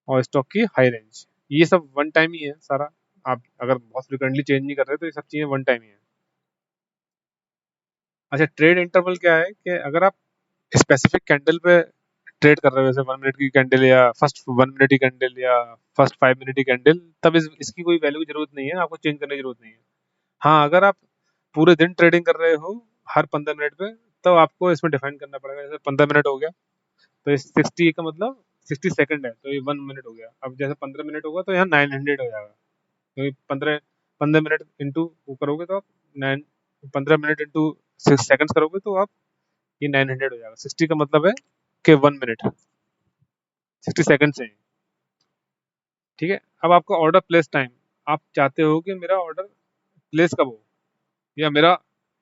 और स्टॉक की हाई रेंज। ये सब वन टाइम ही है सारा, आप अगर बहुत फ्रिक्वेंटली चेंज नहीं कर रहे तो ये सब चीज़ें वन टाइम ही है। अच्छा, ट्रेड इंटरवल क्या है कि अगर आप स्पेसिफिक कैंडल पे ट्रेड कर रहे हो, जैसे 1 मिनट की कैंडल या फर्स्ट 1 मिनट की कैंडल या फर्स्ट 5 मिनट की कैंडल, तब इसकी कोई वैल्यू की जरूरत नहीं है, आपको चेंज करने की जरूरत नहीं है। हाँ, अगर आप पूरे दिन ट्रेडिंग कर रहे हो हर 15 मिनट पे, तो आपको इसमें डिफाइन करना पड़ेगा। जैसे 15 मिनट हो गया तो इस 60 का मतलब 60 सेकंड है, तो ये 1 मिनट हो गया। अब जैसे 15 मिनट होगा तो यहाँ 900 हो जाएगा, क्योंकि 15 15 मिनट इंटू वो करोगे तो आप 15 मिनट इंटू 6 सेकंड करोगे तो आप ये 900 हो जाएगा। 60 का मतलब है कि 1 मिनट 60 सेकंड से। ठीक है, अब आपका ऑर्डर प्लेस टाइम, आप चाहते हो कि मेरा ऑर्डर प्लेस कब हो या मेरा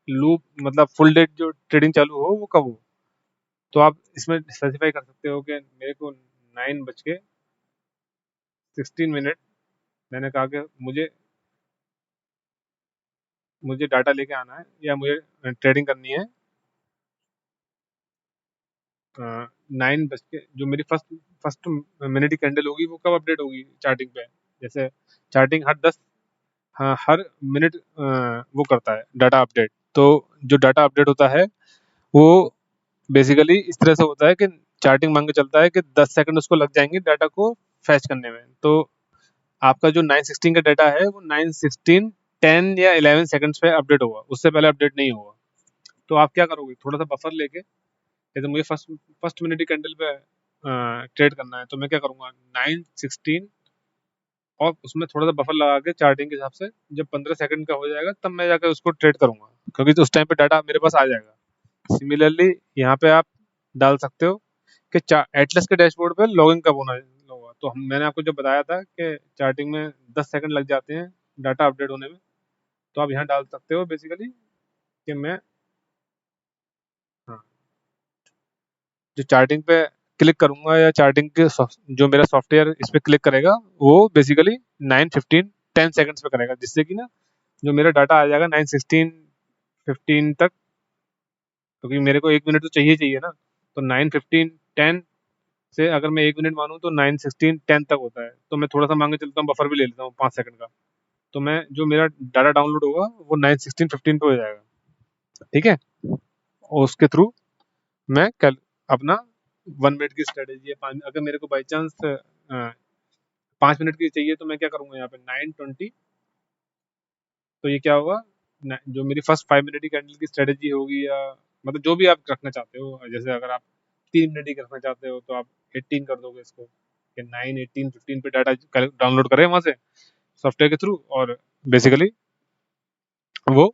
लूप मतलब फुल डेट जो ट्रेडिंग चालू हो वो कब हो, तो आप इसमें स्पेसिफाई कर सकते हो कि मेरे को 9:16 मैंने कहा कि मुझे मुझे डाटा लेके आना है या मुझे ट्रेडिंग करनी है 9 बज के, जो मेरी फर्स्ट फर्स्ट मिनट की कैंडल होगी वो कब अपडेट होगी चार्टिंग पे। जैसे चार्टिंग हर 10, हाँ, हर मिनट वो करता है डाटा अपडेट। तो जो डाटा अपडेट होता है वो बेसिकली इस तरह से होता है कि चार्टिंग मांग के चलता है कि 10 सेकंड उसको लग जाएंगे डाटा को फैच करने में। तो आपका जो 9:16 का डाटा है वो 9:16 10 या 11 सेकंड्स पे अपडेट होगा, उससे पहले अपडेट नहीं होगा। तो आप क्या करोगे, थोड़ा सा बफर लेके, जैसे मुझे फर्स्ट फर्स्ट मिनट की कैंडल पे ट्रेड करना है तो मैं क्या करूंगा, 9:16 और उसमें थोड़ा सा बफर लगा के चार्टिंग के हिसाब से जब 15 सेकंड का हो जाएगा तब मैं जाकर उसको ट्रेड करूंगा, क्योंकि तो उस टाइम पे डाटा मेरे पास आ जाएगा। सिमिलरली यहाँ पे आप डाल सकते हो कि एटलस के डैशबोर्ड पे लॉगिन कब होगा। तो मैंने आपको जब बताया था कि चार्टिंग में 10 सेकंड लग जाते हैं डाटा अपडेट होने में, तो आप यहाँ डाल सकते हो बेसिकली कि मैं, हाँ, जो चार्टिंग पे क्लिक करूंगा या चार्टिंग के जो मेरा सॉफ्टवेयर इस पे क्लिक करेगा वो बेसिकली 9:15 10 सेकंड्स पे करेगा, जिससे कि ना जो मेरा डाटा आ जाएगा 9:16 15 तक, क्योंकि मेरे को 1 मिनट तो चाहिए चाहिए ना। तो 9:15 10 से अगर मैं 1 मिनट मानूँ तो 9:16 10 तक होता है, तो मैं थोड़ा सा मांगे चलता हूँ, बफर भी ले लेता हूँ 5 सेकंड का, तो मैं जो मेरा डाटा डाउनलोड होगा वो 9:16 15 पे हो जाएगा। ठीक है, और उसके थ्रू मैं कल अपना 1 मिनट की स्ट्रेटेजी है, अगर मेरे को बाई चांस 5 मिनट की चाहिए तो मैं क्या करूंगा, यहाँ पे 9:20, तो ये क्या होगा, जो मेरी फर्स्ट 5 मिनट की कैंडल की स्ट्रेटेजी होगी या मतलब जो भी आप रखना चाहते हो, जैसे अगर आप 3 मिनट की रखना चाहते हो तो आप 18 कर दोगे इसको, कि 9:18 15 पे डाटा डाउनलोड करें वहां से सॉफ्टवेयर के थ्रू, और बेसिकली वो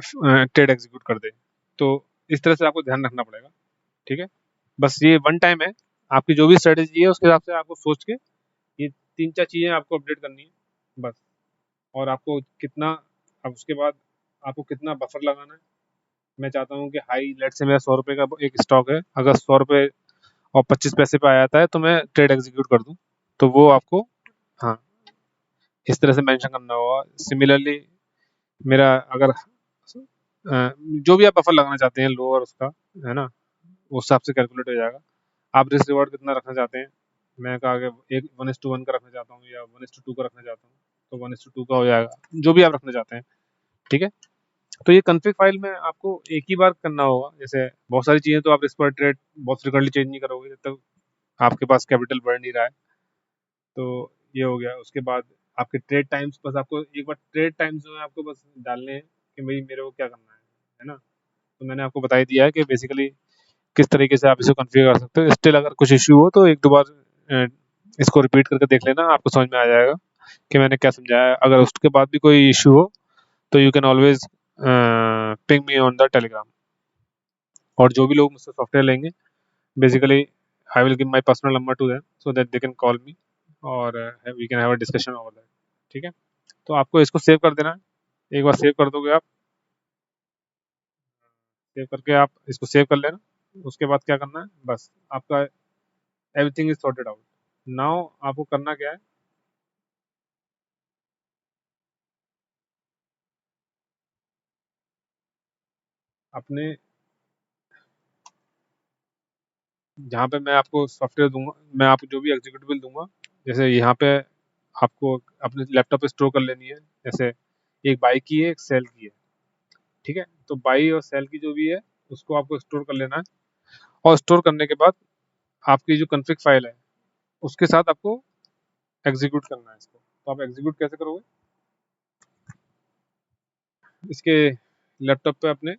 ट्रेड एग्जीक्यूट कर दे। तो इस तरह से आपको ध्यान रखना पड़ेगा। ठीक है, बस ये वन टाइम है, आपकी जो भी स्ट्रेटेजी है उसके हिसाब से आपको सोच के ये 3 4 चीज़ें आपको अपडेट करनी है बस। और आपको कितना, अब उसके बाद आपको कितना बफर लगाना है। मैं चाहता हूँ कि हाई लेट से मेरा 100 रुपये का एक स्टॉक है, अगर 100 रुपये और 25 पैसे पे आ जाता है तो मैं ट्रेड एग्जीक्यूट कर दूँ, तो वो आपको, हाँ, इस तरह से मेंशन करना होगा। सिमिलरली मेरा अगर जो भी आप बफर लगाना चाहते हैं लोअर उसका, है ना, उस हिसाब से कैलकुलेट हो जाएगा। आप रिस्क रिवॉर्ड कितना रखना चाहते हैं? मैं कहा कि एक 1:1 का रखना चाहता हूँ या 1:2 का रखना चाहता हूँ, तो 1:2 का हो जाएगा, जो भी आप रखना चाहते हैं। ठीक है, तो ये कॉन्फ़िग फाइल में आपको एक ही बार करना होगा। जैसे बहुत सारी चीज़ें तो आप रिस्क पर ट्रेड बहुत फ्रिक्वेंटली चेंज नहीं करोगे जब तक आपके पास कैपिटल बढ़ नहीं रहा है। तो ये हो गया। उसके बाद आपके ट्रेड टाइम्स, बस आपको एक बार ट्रेड टाइम्स जो है आपको बस डालने हैं कि भाई मेरे को क्या करना है ना? तो मैंने आपको बता ही दिया है कि बेसिकली किस तरीके से आप इसे कॉन्फ़िगर कर सकते हो। स्टिल अगर कुछ इश्यू हो तो एक दो बार अ, इसको रिपीट करके देख लेना, आपको समझ में आ जाएगा कि मैंने क्या समझाया है। अगर उसके बाद भी कोई इश्यू हो तो you can always ping me on the Telegram. और जो भी लोग मुझसे सॉफ्टवेयर लेंगे, basically I will give my personal number to them so that they can call me और we can have a discussion over that. ठीक है, तो आपको इसको सेव कर देना है। एक बार सेव कर दोगे आप, सेव करके आप इसको सेव कर लेना। उसके बाद क्या करना है, बस आपका everything is sorted out. Now आपको करना क्या है, अपने जहाँ पे मैं आपको सॉफ्टवेयर दूंगा, मैं आपको जो भी एग्जीक्यूटिव दूंगा, जैसे यहाँ पे आपको अपने लैपटॉप पे स्टोर कर लेनी है। जैसे एक बाई की है, एक सेल की है। ठीक है, तो बाई और सेल की जो भी है उसको आपको स्टोर कर लेना है। और स्टोर करने के बाद आपकी जो कॉन्फ़िग फाइल है उसके साथ आपको एग्जीक्यूट करना है इसको। तो आप एग्जीक्यूट कैसे करोगे, इसके लैपटॉप पे अपने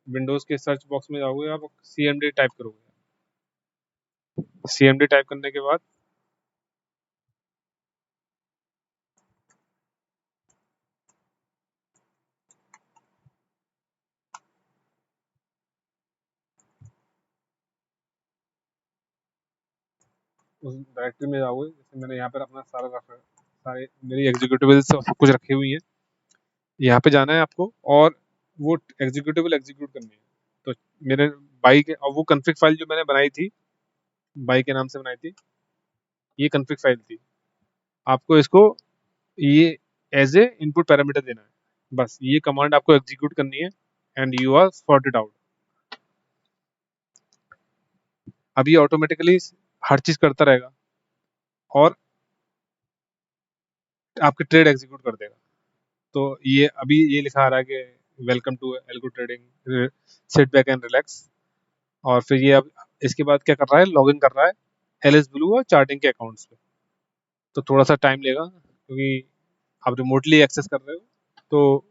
विंडोज़ के सर्च बॉक्स में जाओगे, आप CMD टाइप करोगे। CMD टाइप करने के बाद उस डायरेक्टरी में जाओगे। जैसे मैंने यहाँ पर अपना सारे मेरी एग्जीक्यूटिव सब कुछ रखी हुई है। यहाँ पे जाना है आपको और वो एग्जीक्यूटिव एग्जीक्यूट करनी है। तो मेरे बाई के, और वो कॉन्फ़िग फाइल जो मैंने बनाई थी, बाई के नाम से बनाई थी, ये कॉन्फ़िग फाइल थी। आपको इसको ये एज ए इनपुट पैरामीटर देना है। बस ये कमांड आपको एग्जीक्यूट करनी है and you are sorted out. अब ये ऑटोमेटिकली हर चीज करता रहेगा और आपके ट्रेड एग्जीक्यूट कर देगा। तो ये अभी ये लिखा आ रहा है कि welcome to algo trading, sit back and relax. और फिर ये अब इसके बाद क्या कर रहा है, लॉगिन कर रहा है एलएस ब्लू और चार्टिंग के अकाउंट्स पे। तो थोड़ा सा टाइम लेगा क्योंकि आप रिमोटली एक्सेस कर रहे हो। तो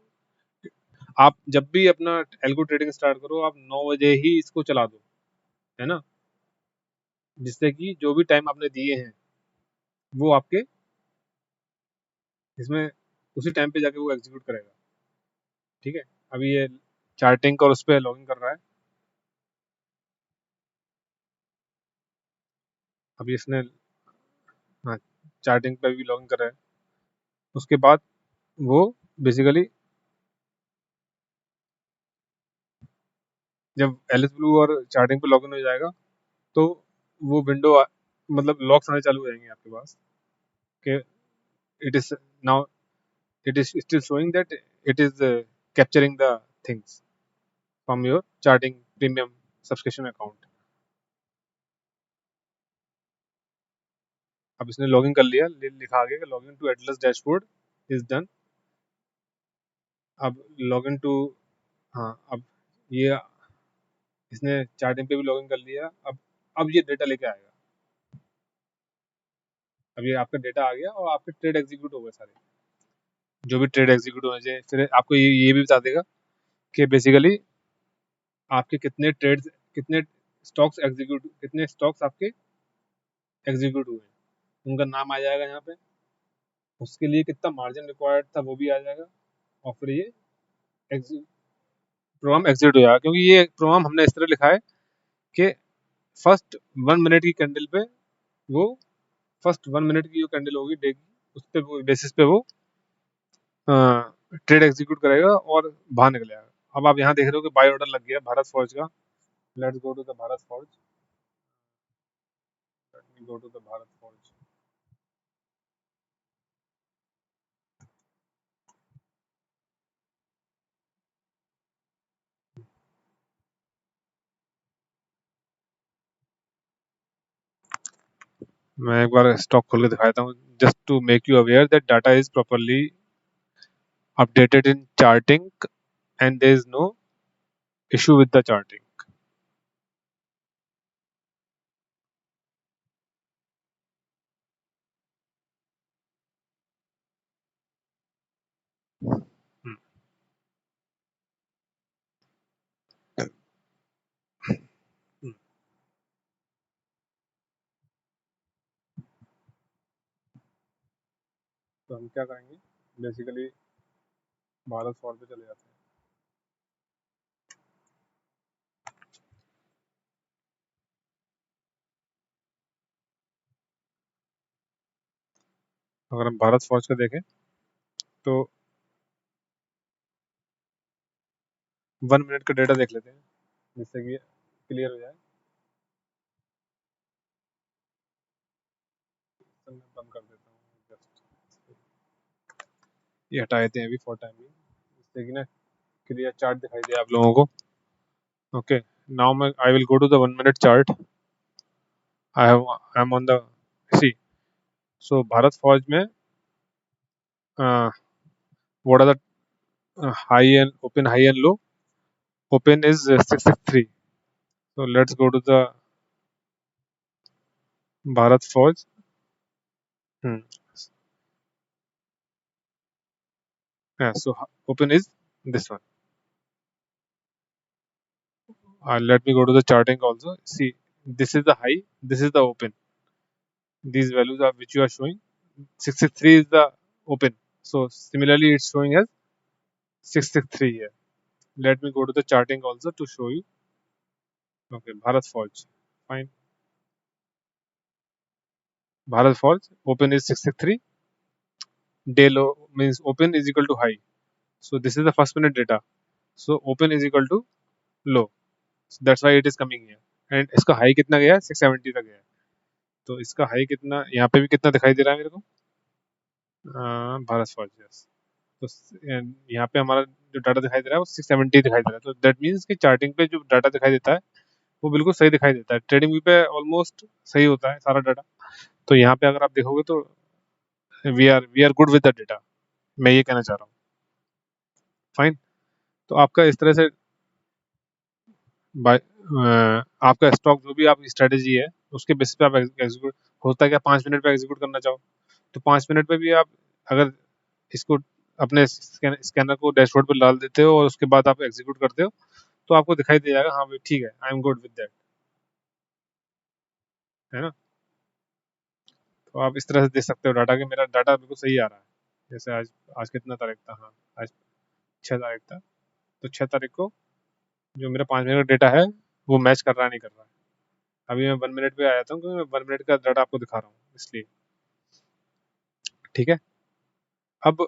आप जब भी अपना एल्गो ट्रेडिंग स्टार्ट करो, आप 9 बजे ही इसको चला दो, है ना? जिससे कि जो भी टाइम आपने दिए हैं वो आपके इसमें उसी टाइम पे जाके वो एग्जीक्यूट करेगा। ठीक है, अभी ये चार्टिंग और उस पर लॉगिन कर रहा है। अभी इसने, हाँ, चार्टिंग पे भी लॉगिन कर रहा है। उसके बाद वो बेसिकली जब एलिस ब्लू और चार्टिंग पे लॉगिन हो जाएगा तो वो विंडो मतलब लॉक्स आने चालू हो जाएंगे आपके पास कि it is now, it is still showing that it is capturing the things from your charting premium subscription account. अब इसने लॉगिन कर लिया, लिखा आ गया कि login to Atlas dashboard is done. अब लॉगिन टू, हाँ, अब ये इसने चार्टिंग पे भी लॉगिन कर लिया। अब ये डेटा लेके आएगा। अब ये आपका डेटा आ गया और आपके ट्रेड एग्जीक्यूट हो गए सारे, जो भी ट्रेड एग्जीक्यूट होने चाहिए। फिर आपको ये भी बता देगा कि बेसिकली आपके कितने ट्रेड्स, कितने स्टॉक्स एग्जीक्यूट, कितने स्टॉक्स आपके एग्जीक्यूट हुए हैं, उनका नाम आ जाएगा यहाँ पे। उसके लिए कितना मार्जिन रिक्वायर्ड था वो भी आ जाएगा। और फिर ये प्रोग्राम एग्जीक्यूट हो जाएगा, क्योंकि ये प्रोग्राम हमने इस तरह लिखा है कि फर्स्ट 1 मिनट की कैंडल पे वो, फर्स्ट 1 मिनट की जो कैंडल होगी डे की, उस पे वो बेसिस पे वो ट्रेड एग्जीक्यूट करेगा और बाहर निकल जाएगा। अब आप यहाँ देख रहे हो कि बाय ऑर्डर लग गया भारत फॉर्ज का। Let's go to the Bharat Forge, let me go to the Bharat Forge. मैं एक बार स्टॉक खोल के दिखाता हूँ just to make you aware that data is properly updated in charting and there is no issue with the charting. तो हम क्या करेंगे, बेसिकली भारत फॉर्म पे चले जाते हैं. अगर हम भारत फौज का देखें तो 1 मिनट का डेटा देख लेते हैं जिससे कि क्लियर हो जाए. तो मैं बंद कर देता हूँ जस्ट, ये हटा देते हैं अभी फॉर टाइम जिससे कि ना क्लियर चार्ट दिखाई दे आप लोगों को. ओके, नाउ मैं I will go to the 1 minute chart. I am on the C. So Bharat Forge में what are the high and open, high and low. Open is 663. so let's go to the Bharat Forge. hmm. yeah, so open is this one. Let me go to the charting also. See, this is the high, this is the open. These values are which you are showing. 663 is the open. So similarly, it's showing as 663 here. Let me go to the charting also to show you. Okay, Bharat Forge. Fine. Bharat Forge. Open is 663. Day low means open is equal to high. So this is the first minute data. So open is equal to low. So that's why it is coming here. And इसका high कितना गया है, 670 तक गया है. तो इसका high कितना, यहाँ पे भी कितना दिखाई दे रहा है मेरे को, भारत फौज. यस. तो यहाँ पे हमारा जो डाटा दिखाई दे रहा है वो 670 दिखाई दे रहा है. तो दैट मीन्स कि चार्टिंग पे जो डाटा दिखाई देता है वो बिल्कुल सही दिखाई देता है. ट्रेडिंग व्यू पे ऑलमोस्ट सही होता है सारा डाटा. तो यहाँ पे अगर आप देखोगे तो we are good with the data, मैं ये कहना चाह रहा हूँ. फाइन. तो आपका इस तरह से आपका स्टॉक जो भी आपकी स्ट्रेटेजी है उसके बेसिस पे आप एग्जीक्यूट होता है क्या, 5 मिनट पे एग्जीक्यूट करना चाहो तो 5 मिनट पे भी आप अगर इसको अपने स्कैनर को डैशबोर्ड पर डाल देते हो और उसके बाद आप एग्जीक्यूट करते हो तो आपको दिखाई दे जाएगा, हाँ भाई ठीक है, I am good with that. है ना. तो आप इस तरह से देख सकते हो डाटा कि मेरा डाटा बिल्कुल सही आ रहा है. जैसे आज आज कितना तारीख था, हाँ आज 6 तारीख था. तो 6 तारीख को जो मेरा 5 मिनट का डेटा है वो मैच कर रहा नहीं कर रहा है. अभी मैं 1 मिनट पे आया था क्योंकि मैं 1 मिनट का डाटा आपको दिखा रहा हूँ इसलिए. ठीक है. अब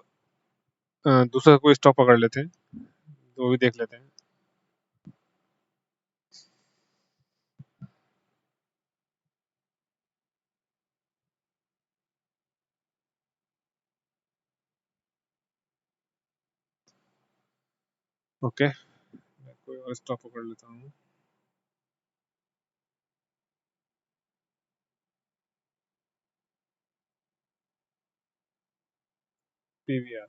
दूसरा कोई स्टॉक पकड़ लेते हैं तो वो भी देख लेते हैं. ओके, मैं कोई और स्टॉक पकड़ लेता हूँ. पीवीआर.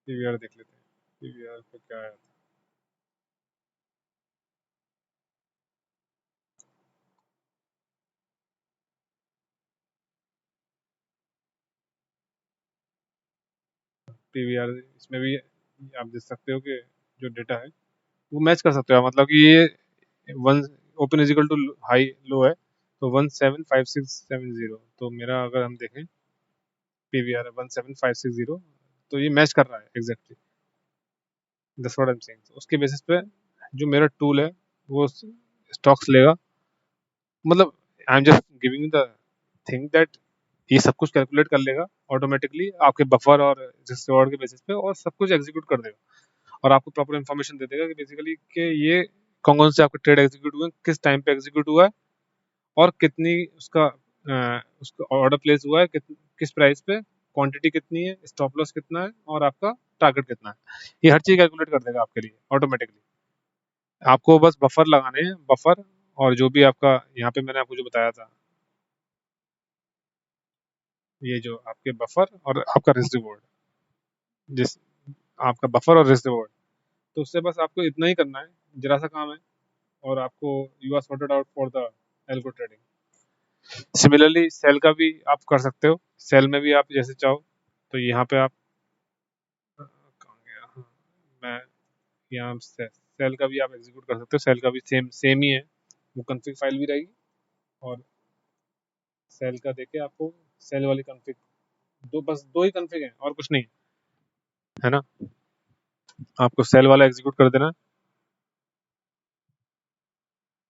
पीवीआर देख लेते हैं. पीवीआर पे क्या आया था. पीवीआर इसमें भी आप देख सकते हो कि जो डेटा है वो मैच कर सकते हो. मतलब कि ये one open is equal to high low है तो 175670. तो मेरा अगर हम देखें पीवीआर 17560 तो ये मैच कर रहा है exactly. That's what I am saying. उसके बेसिस पे जो मेरा टूल है वो स्टॉक्स लेगा. मतलब I am just giving the thing that ये सब कुछ कैलकुलेट कर लेगा ऑटोमेटिकली आपके बफर और रिस्क रिवॉर्ड के बेसिस पे और सब कुछ एग्जीक्यूट कर देगा और आपको प्रॉपर इन्फॉर्मेशन दे देगा कि बेसिकली कि ये कौन कौन से आपके ट्रेड एग्जीक्यूट हुए, किस टाइम पे एग्जीक्यूट हुआ है और कितनी उसका ऑर्डर प्लेस हुआ है, किस प्राइस पे, क्वांटिटी कितनी है, स्टॉप लॉस कितना है और आपका टारगेट कितना है. ये हर चीज़ कैलकुलेट कर देगा आपके लिए ऑटोमेटिकली. आपको बस बफर लगाने हैं, बफर और जो भी आपका यहाँ पे मैंने आपको जो बताया था ये जो आपके बफर और आपका रिस्ट रिवॉर्ड, जिस आपका बफर और रिस्ट रिवॉर्ड, तो उससे बस आपको इतना ही करना है, जरा सा काम है, और आपको you are sorted out for the algo trading. Similarly sell का भी आप कर सकते हो, सेल में भी आप जैसे चाहो, तो यहाँ पे आप कहाँ गया, हाँ, मैं यहाँ सेल का भी आप एग्जीक्यूट कर सकते हो। सेल का भी सेम सेम ही है, वो कन्फिग फाइल भी रहेगी, और सेल का देके आपको सेल वाली कन्फिग, बस दो ही कन्फिग है और कुछ नहीं है ना। आपको सेल वाला एग्जीक्यूट कर देना,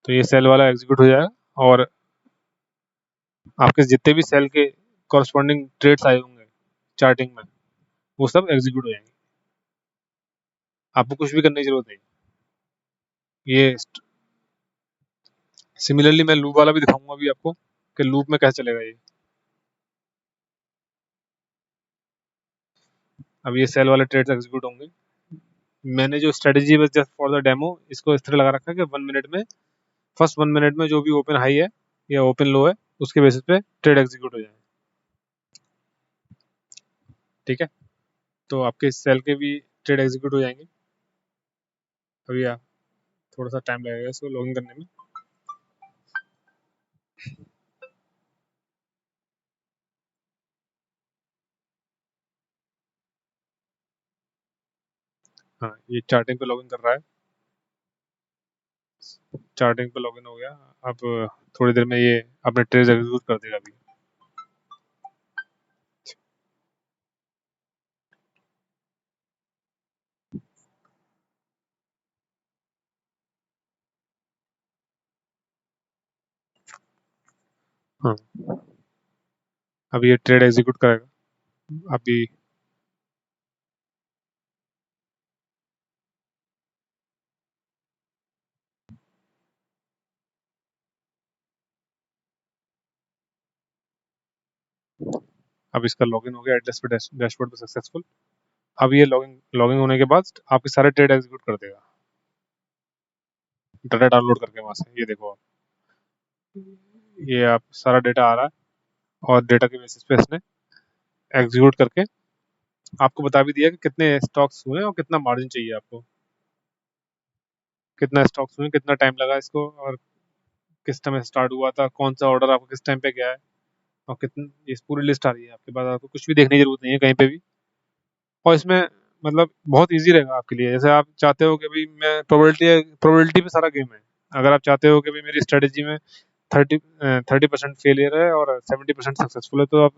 तो ये सेल वाला एग्जीक्यूट हो जाएगा, और आपके जितने भी सेल के कॉरस्पॉन्डिंग ट्रेड्स आए होंगे चार्टिंग में, वो सब एग्जीक्यूट हो जाएंगे। आपको कुछ भी करने की जरूरत नहीं। ये सिमिलरली मैं लूप वाला भी दिखाऊंगा अभी आपको कि लूप में कैसे चलेगा ये। अब ये सेल वाले ट्रेड्स एग्जीक्यूट होंगे। मैंने जो स्ट्रेटेजी बस जस्ट फॉर द डेमो इसको इस तरह लगा रखा है कि 1 मिनट में, फर्स्ट 1 मिनट में जो भी ओपन हाई है या ओपन लो है, उसके बेसिस पे ट्रेड एग्जीक्यूट हो जाए। ठीक है, तो आपके सेल के भी ट्रेड एग्जीक्यूट हो जाएंगे। अभी आप थोड़ा सा टाइम लगेगा इसको लॉगिन करने में। हाँ, ये चार्टिंग पे लॉगिन कर रहा है, चार्टिंग पे लॉगिन हो गया। अब थोड़ी देर में ये अपने ट्रेड एग्जीक्यूट कर देगा अभी। हाँ, अब ये ट्रेड एग्जीक्यूट करेगा अभी। अब इसका लॉगिन हो गया एटलस पे डैशबोर्ड पे सक्सेसफुल। अब ये लॉगिन लॉगिन होने के बाद आपके सारे ट्रेड एग्जीक्यूट कर देगा, डाटा डाउनलोड करके वहां से। ये देखो आप, ये आप सारा डेटा आ रहा है, और डेटा के बेसिस पे इसने एग्जीक्यूट करके आपको बता भी दिया कि कितने स्टॉक्स हुए और कितना मार्जिन चाहिए आपको, कितना स्टॉक्स हुए, कितना टाइम लगा इसको, और किस टाइम स्टार्ट हुआ था, कौन सा ऑर्डर आपको किस टाइम पे गया है, और कितनी, ये पूरी लिस्ट आ रही है आपके पास। आपको कुछ भी देखने की जरूरत नहीं है कहीं पे भी। और इसमें मतलब बहुत इजी रहेगा आपके लिए। जैसे आप चाहते हो कि भाई मैं प्रोबेबिलिटी पे सारा गेम है। अगर आप चाहते हो कि भाई मेरी स्ट्रेटेजी में 30% फेलियर है और 70% सक्सेसफुल है, तो आप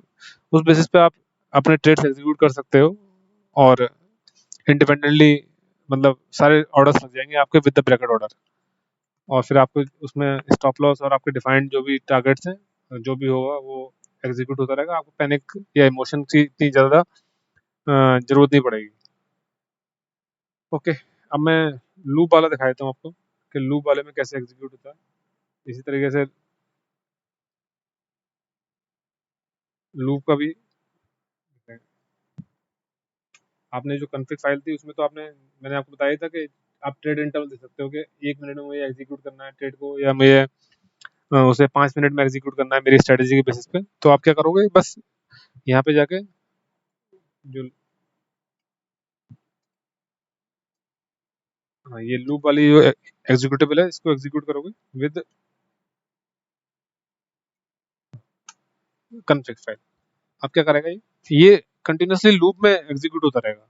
उस बेसिस पे आप अपने ट्रेड्स एग्जीक्यूट कर सकते हो, और इंडिपेंडेंटली मतलब सारे ऑर्डर्स लग जाएंगे आपके विद द ब्रैकेट ऑर्डर। और फिर आपको उसमें स्टॉप लॉस और आपके डिफाइंड जो भी टारगेट्स हैं, जो भी होगा वो एग्जीक्यूट होता रहेगा। आपको पैनिक या इमोशन की इतनी ज़्यादा जरूरत नहीं पड़ेगी। ओके, अब मैं लूप वाला दिखा देता हूँ आपको कि लूप वाले में कैसे एग्जीक्यूट होता है। इसी तरीके से लूप का भी, आपने जो कॉन्फ़िग फाइल थी उसमें तो मैंने आपको बताया था कि आप ट्रेड इंटरवल दे सकते हो कि 1 मिनट में मुझे एग्जीक्यूट करना है ट्रेड को, या मुझे उसे 5 मिनट में एग्जीक्यूट करना है मेरी स्ट्रेटेजी के बेसिस पे। तो आप क्या करोगे, बस यहाँ पे जाके जो, हाँ, ये लूप वाली जो एग्जीक्यूटेबल है, इसको एग्जीक्यूट करोगे विद कॉन्फ़िग फाइल। अब क्या करेगा ये कंटिन्यूसली लूप में एग्जीक्यूट होता रहेगा।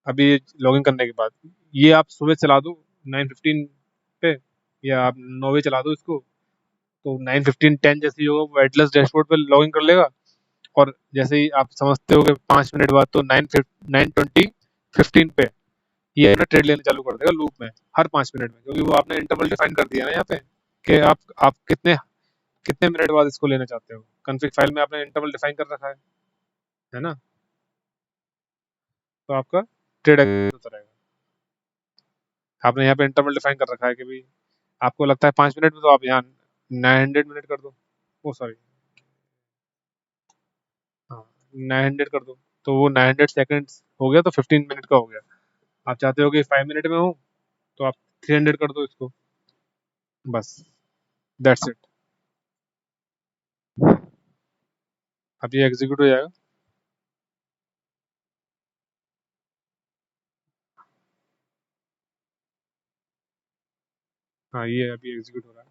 अभी लॉगिन करने के बाद ये आप सुबह चला दो 9:15 पे, या आप 9 बजे चला दो इसको, तो 9:15 10 जैसे ही होगा वो एटलस डैशबोर्ड पे लॉगिन कर लेगा। और जैसे ही आप समझते हो कि 5 मिनट बाद, तो 9:20 15 पे ये अपना ट्रेड लेना चालू कर देगा लूप में, हर 5 मिनट में, क्योंकि वो आपने इंटरवल डिफाइन कर दिया ना यहाँ पे कि आप कितने कितने मिनट बाद इसको लेना चाहते हो। कॉन्फ़िग फाइल में आपने इंटरवल डिफाइन कर रखा है ना। तो आपका ट्रेड होता रहेगा। आपने यहाँ पे इंटरवल डिफाइन कर रखा है कि भाई आपको लगता है 5 मिनट में, तो आप यहाँ 900 मिनट कर दो, ओ सॉरी, हाँ, 900 कर दो, तो वो 900 सेकेंड्स हो गया, तो 15 मिनट का हो गया। आप चाहते हो कि 5 मिनट में हो, तो आप 300 कर दो इसको, बस दैट्स इट। अब ये एग्जीक्यूट हो जाएगा। हाँ, ये अभी एग्जीक्यूट हो रहा है।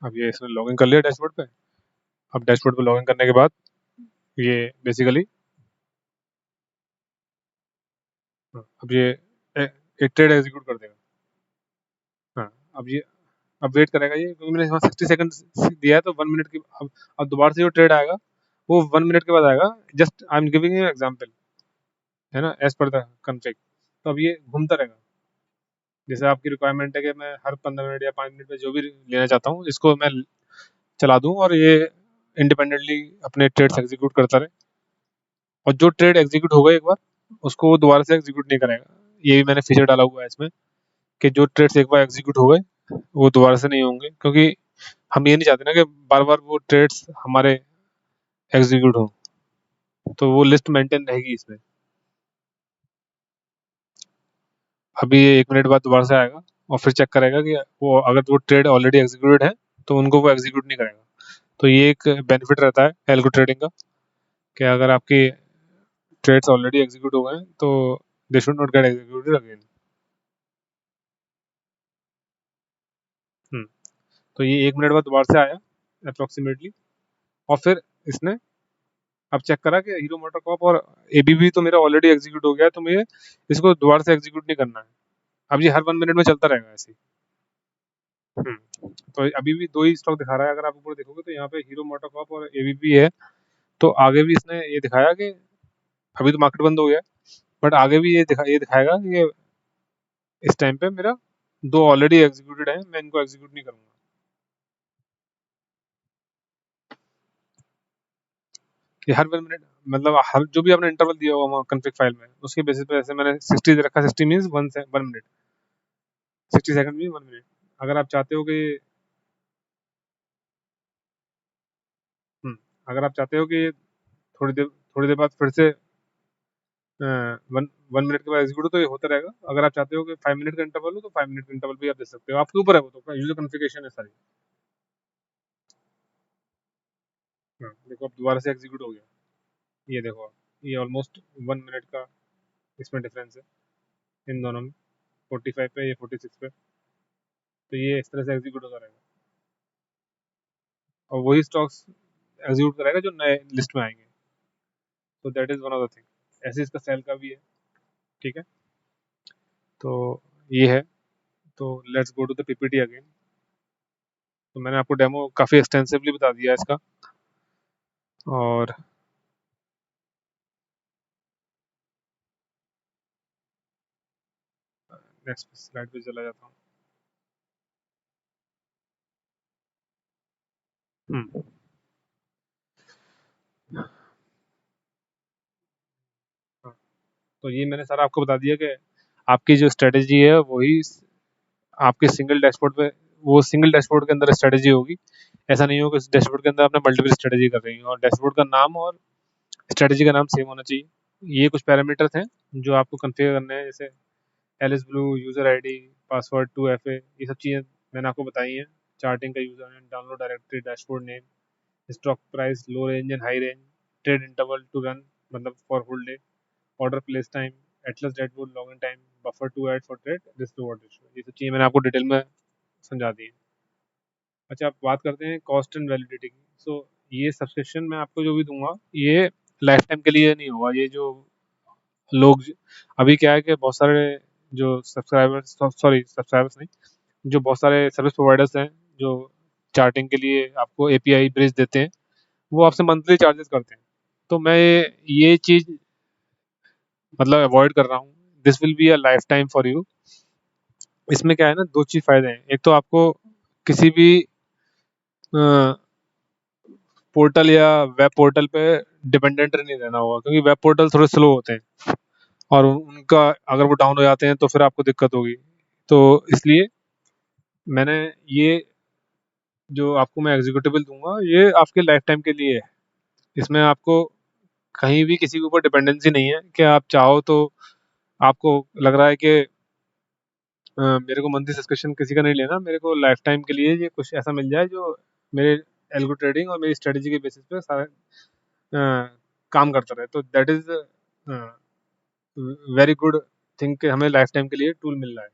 अब ये इसने लॉगिन कर लिया डैशबोर्ड पे। अब डैशबोर्ड पे लॉगिन करने के बाद ये बेसिकली अब ये एक ट्रेड एग्जीक्यूट कर देगा। हाँ, अब वेट करेगा ये, क्योंकि मैंने 60 सेकंड दिया है, तो 1 मिनट की अब दोबारा से जो ट्रेड आएगा वो 1 मिनट के बाद आएगा। Just I am giving you example, है ना, एज पर द कॉन्फिग। तो अब ये घूमता रहेगा। जैसे आपकी रिक्वायरमेंट है कि मैं हर 15 मिनट या 5 मिनट में जो भी लेना चाहता हूँ इसको मैं चला दूँ और ये इंडिपेंडेंटली अपने ट्रेड्स एग्जीक्यूट करता रहे। और जो ट्रेड एग्जीक्यूट होगा एक बार, उसको वो दोबारा से एग्जीक्यूट नहीं करेगा। ये भी मैंने फीचर डाला हुआ है इसमें कि जो ट्रेड्स एक बार एग्जीक्यूट हो गए वो दोबारा से नहीं होंगे, क्योंकि हम ये नहीं चाहते ना कि बार बार वो ट्रेड्स हमारे एग्जीक्यूट हो। तो वो लिस्ट मेंटेन रहेगी इसमें। अभी ये 1 मिनट बाद दोबारा से आएगा और फिर चेक करेगा कि वो अगर वो ट्रेड ऑलरेडी एग्जीक्यूटेड है तो उनको वो एग्जीक्यूट नहीं करेगा। तो ये एक बेनिफिट रहता है एल्गो ट्रेडिंग का कि अगर आपकी ट्रेड्स ऑलरेडी एग्जीक्यूट हो गए तो they should not gate executed again. तो ये 1 मिनट बाद दोबारा से आया अप्रोक्सीमेटली। और फिर इसने अब चेक करा कि हीरो मोटोकॉर्प और एबीबी तो मेरा ऑलरेडी एग्जीक्यूट हो गया है, तो मुझे इसको दोबारा से एग्जीक्यूट नहीं करना है। अब ये हर 1 मिनट में चलता रहेगा ऐसे ही। तो अभी भी दो ही स्टॉक दिखा रहा है। अगर आप ऊपर देखोगे तो यहाँ पे हीरो मोटोकॉर्प और एबीबी है। तो आगे भी इसने ये दिखाया कि अभी तो मार्केट बंद हो गया, बट आगे भी ये दिखाएगा कि इस टाइम पे मेरा दो ऑलरेडी एग्जीक्यूटेड है, मैं इनको एग्जीक्यूट नहीं करूंगा। ये हर 1 मिनट मतलब हर जो भी आपने इंटरवल दिया होगा कॉन्फ़िग फाइल में, उसके बेसिस पे ऐसे मैंने 60 दे रखा है। 60 means 1 minute, 60 second mean 1 minute. अगर आप चाहते हो कि हम्म, अगर आप चाहते हो कि थोड़ी देर बाद फिर से 1 मिनट के बाद एग्जीक्यूट हो तो ये होता रहेगा। अगर आप चाहते हो कि 5 मिनट का इंटरवल हो तो 5 मिनट का इंटरवल भी आप दे सकते हो, आपके ऊपर है, वो तो यूजर कॉन्फ़िगरेशन है सारी। हाँ, देखो अब दोबारा से एग्जीक्यूट हो गया। ये देखो, ये ऑलमोस्ट 1 मिनट का इसमें डिफरेंस है इन दोनों में, 45 पे, ये 46 पे। तो ये इस तरह से एग्जीक्यूट होता रहेगा और वही स्टॉक्स एग्जीक्यूट कराएगा जो नए लिस्ट में आएंगे। तो that is one of the thing. ऐसे इसका सेल का भी है। ठीक है, तो ये है। तो let's go to the PPT again. तो मैंने आपको डेमो काफ़ी एक्सटेंसिवली बता दिया है इसका। और नेक्स्ट स्लाइड पे चला जाता हूँ। हम्म, हाँ, तो ये मैंने सारा आपको बता दिया कि आपकी जो स्ट्रेटेजी है वही आपके सिंगल डैशबोर्ड पे, वो सिंगल डैशबोर्ड के अंदर स्ट्रेटेजी होगी। ऐसा नहीं होगा कि डैशबोर्ड के अंदर आपने मल्टीपल स्ट्रेटेजी कर रही है और डैशबोर्ड का नाम और स्ट्रेटेजी का नाम सेम होना चाहिए। ये कुछ पैरामीटर्स हैं जो आपको कॉन्फ़िगर करने हैं, जैसे Alice Blue, user ID, password, 2FA, ये सब चीज़ें मैंने आपको बताई हैं। चार्टिंग का user name, download directory, dashboard name, stock price, low range and high range, trade interval to run मतलब for full day, order place time, Atlas dashboard login time, buffer to add for trade, risk reward ratio. ये सब चीज़ें मैंने आपको detail में समझा दी है। अच्छा, आप बात करते हैं कॉस्ट एंड वैलिडिटी की। सो ये सब्सक्रिप्शन मैं आपको जो भी दूंगा ये लाइफ टाइम के लिए नहीं होगा। ये जो लोग अभी क्या है कि बहुत सारे जो सब्सक्राइबर्स, सॉरी सब्सक्राइबर्स नहीं, जो बहुत सारे सर्विस प्रोवाइडर्स हैं जो चार्टिंग के लिए आपको एपीआई ब्रिज देते हैं, वो आपसे मंथली चार्जेस करते हैं। तो मैं ये चीज़ मतलब अवॉइड कर रहा हूँ। This will be a life time for you. इसमें क्या है ना, दो चीज़ फ़ायदे हैं। एक तो आपको किसी भी पोर्टल या वेब पोर्टल पे डिपेंडेंट नहीं रहना होगा, क्योंकि वेब पोर्टल थोड़े स्लो होते हैं और उनका अगर वो डाउन हो जाते हैं तो फिर आपको दिक्कत होगी। तो इसलिए मैंने ये जो आपको मैं एग्जीक्यूटिबल दूंगा ये आपके लाइफ टाइम के लिए है। इसमें आपको कहीं भी किसी के ऊपर डिपेंडेंसी नहीं है कि आप चाहो तो आपको लग रहा है कि मेरे को मंथली सब्सक्रिप्शन किसी का नहीं लेना, मेरे को लाइफ टाइम के लिए ये कुछ ऐसा मिल जाए जो मेरे एल्गो ट्रेडिंग और मेरी स्ट्रेटजी के बेसिस पे सारा काम करता रहे, तो that is very good thing कि हमें लाइफ टाइम के लिए टूल मिल रहा है।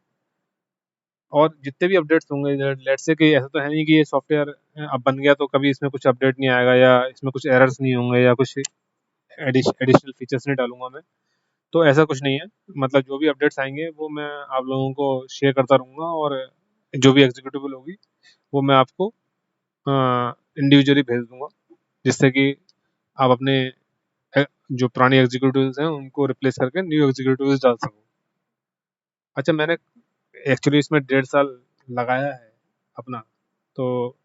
और जितने भी अपडेट्स होंगे, लेट से कि ऐसा तो है नहीं कि ये सॉफ्टवेयर अब बन गया तो कभी इसमें कुछ अपडेट नहीं आएगा या इसमें कुछ एरर्स नहीं होंगे या कुछ एडिशनल फीचर्स नहीं डालूंगा मैं, तो ऐसा कुछ नहीं है। मतलब जो भी अपडेट्स आएंगे वो मैं आप लोगों को शेयर करता रहूँगा, और जो भी एग्जीक्यूटिबल होगी वो मैं आपको इंडिविजुअली भेज दूंगा, जिससे कि आप अपने जो पुराने एग्जीक्यूटिव्स हैं उनको रिप्लेस करके न्यू एग्जीक्यूटिव्स डाल सको। अच्छा, मैंने एक्चुअली इसमें 1.5 साल लगाया है अपना, तो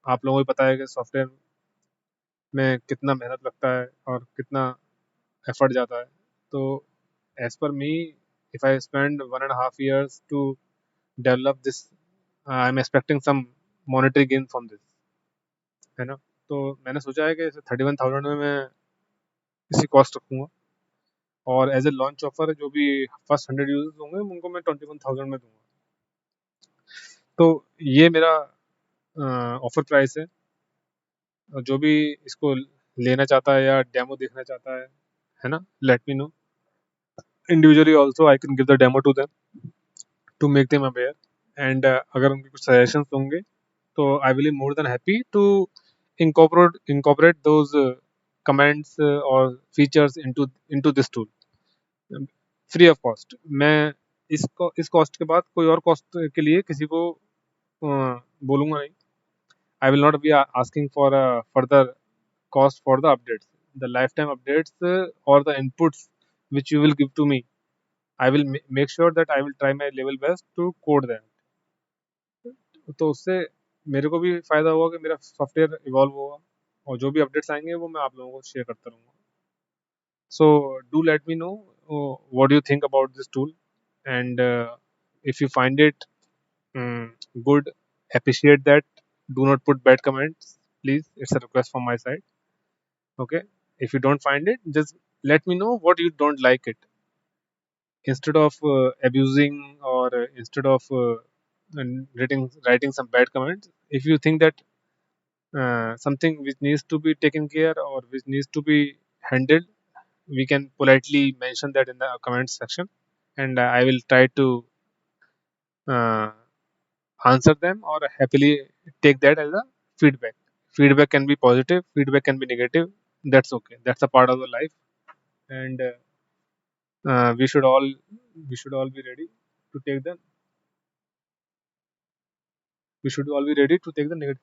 आप लोगों को पता है कि सॉफ्टवेयर में कितना मेहनत लगता है और कितना एफर्ट जाता है। तो as per me, if I spend 1.5 years to develop this, I am expecting some monetary gain from this, है ना। तो मैंने सोचा है कि 31,000 में मैं इसी कॉस्ट रखूंगा, और एज ए लॉन्च ऑफर जो भी फर्स्ट 100 यूजर्स होंगे उनको मैं 21,000 में दूंगा। तो ये मेरा ऑफर प्राइस है। जो भी इसको लेना चाहता है या डेमो देखना चाहता है ना, let me know individually also, I can give the demo to them to make them aware. And अगर उनके कुछ सजेशंस होंगे तो I will be more than happy to incorporate those comments or features into this tool free of cost. मैं इस cost के बाद कोई और कॉस्ट के लिए किसी को बोलूंगा नहीं। I will not be asking for further cost for the updates, the lifetime updates, or the inputs which you will give to me. I will make sure that I will try my level best to code them. तो उससे मेरे को भी फायदा होगा कि मेरा software evolve होगा, और जो भी अपडेट्स आएंगे वो मैं आप लोगों को शेयर करता रहूँगा। So do let me know what do you think about this tool, and if you find it good, appreciate that. Do not put bad comments, please. It's a request from my side. Okay. If you don't find it, just let me know what you don't like it, instead of abusing, or instead of writing some bad comments. If you think that something which needs to be taken care or which needs to be handled, we can politely mention that in the comment section, and I will try to uh, answer them or happily take that as a feedback. Feedback can be positive, feedback can be negative. That's okay, that's a part of the life. And we should all be ready to take the we should all be ready to take the negative.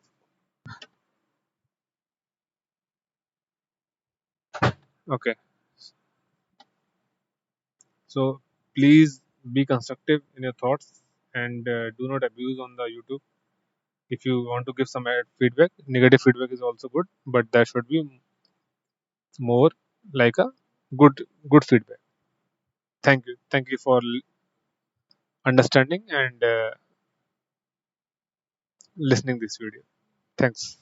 Okay, so please be constructive in your thoughts, and do not abuse on the YouTube. If you want to give some feedback, negative feedback is also good, but that should be more like a good feedback. Thank you for understanding and listening this video. Thanks.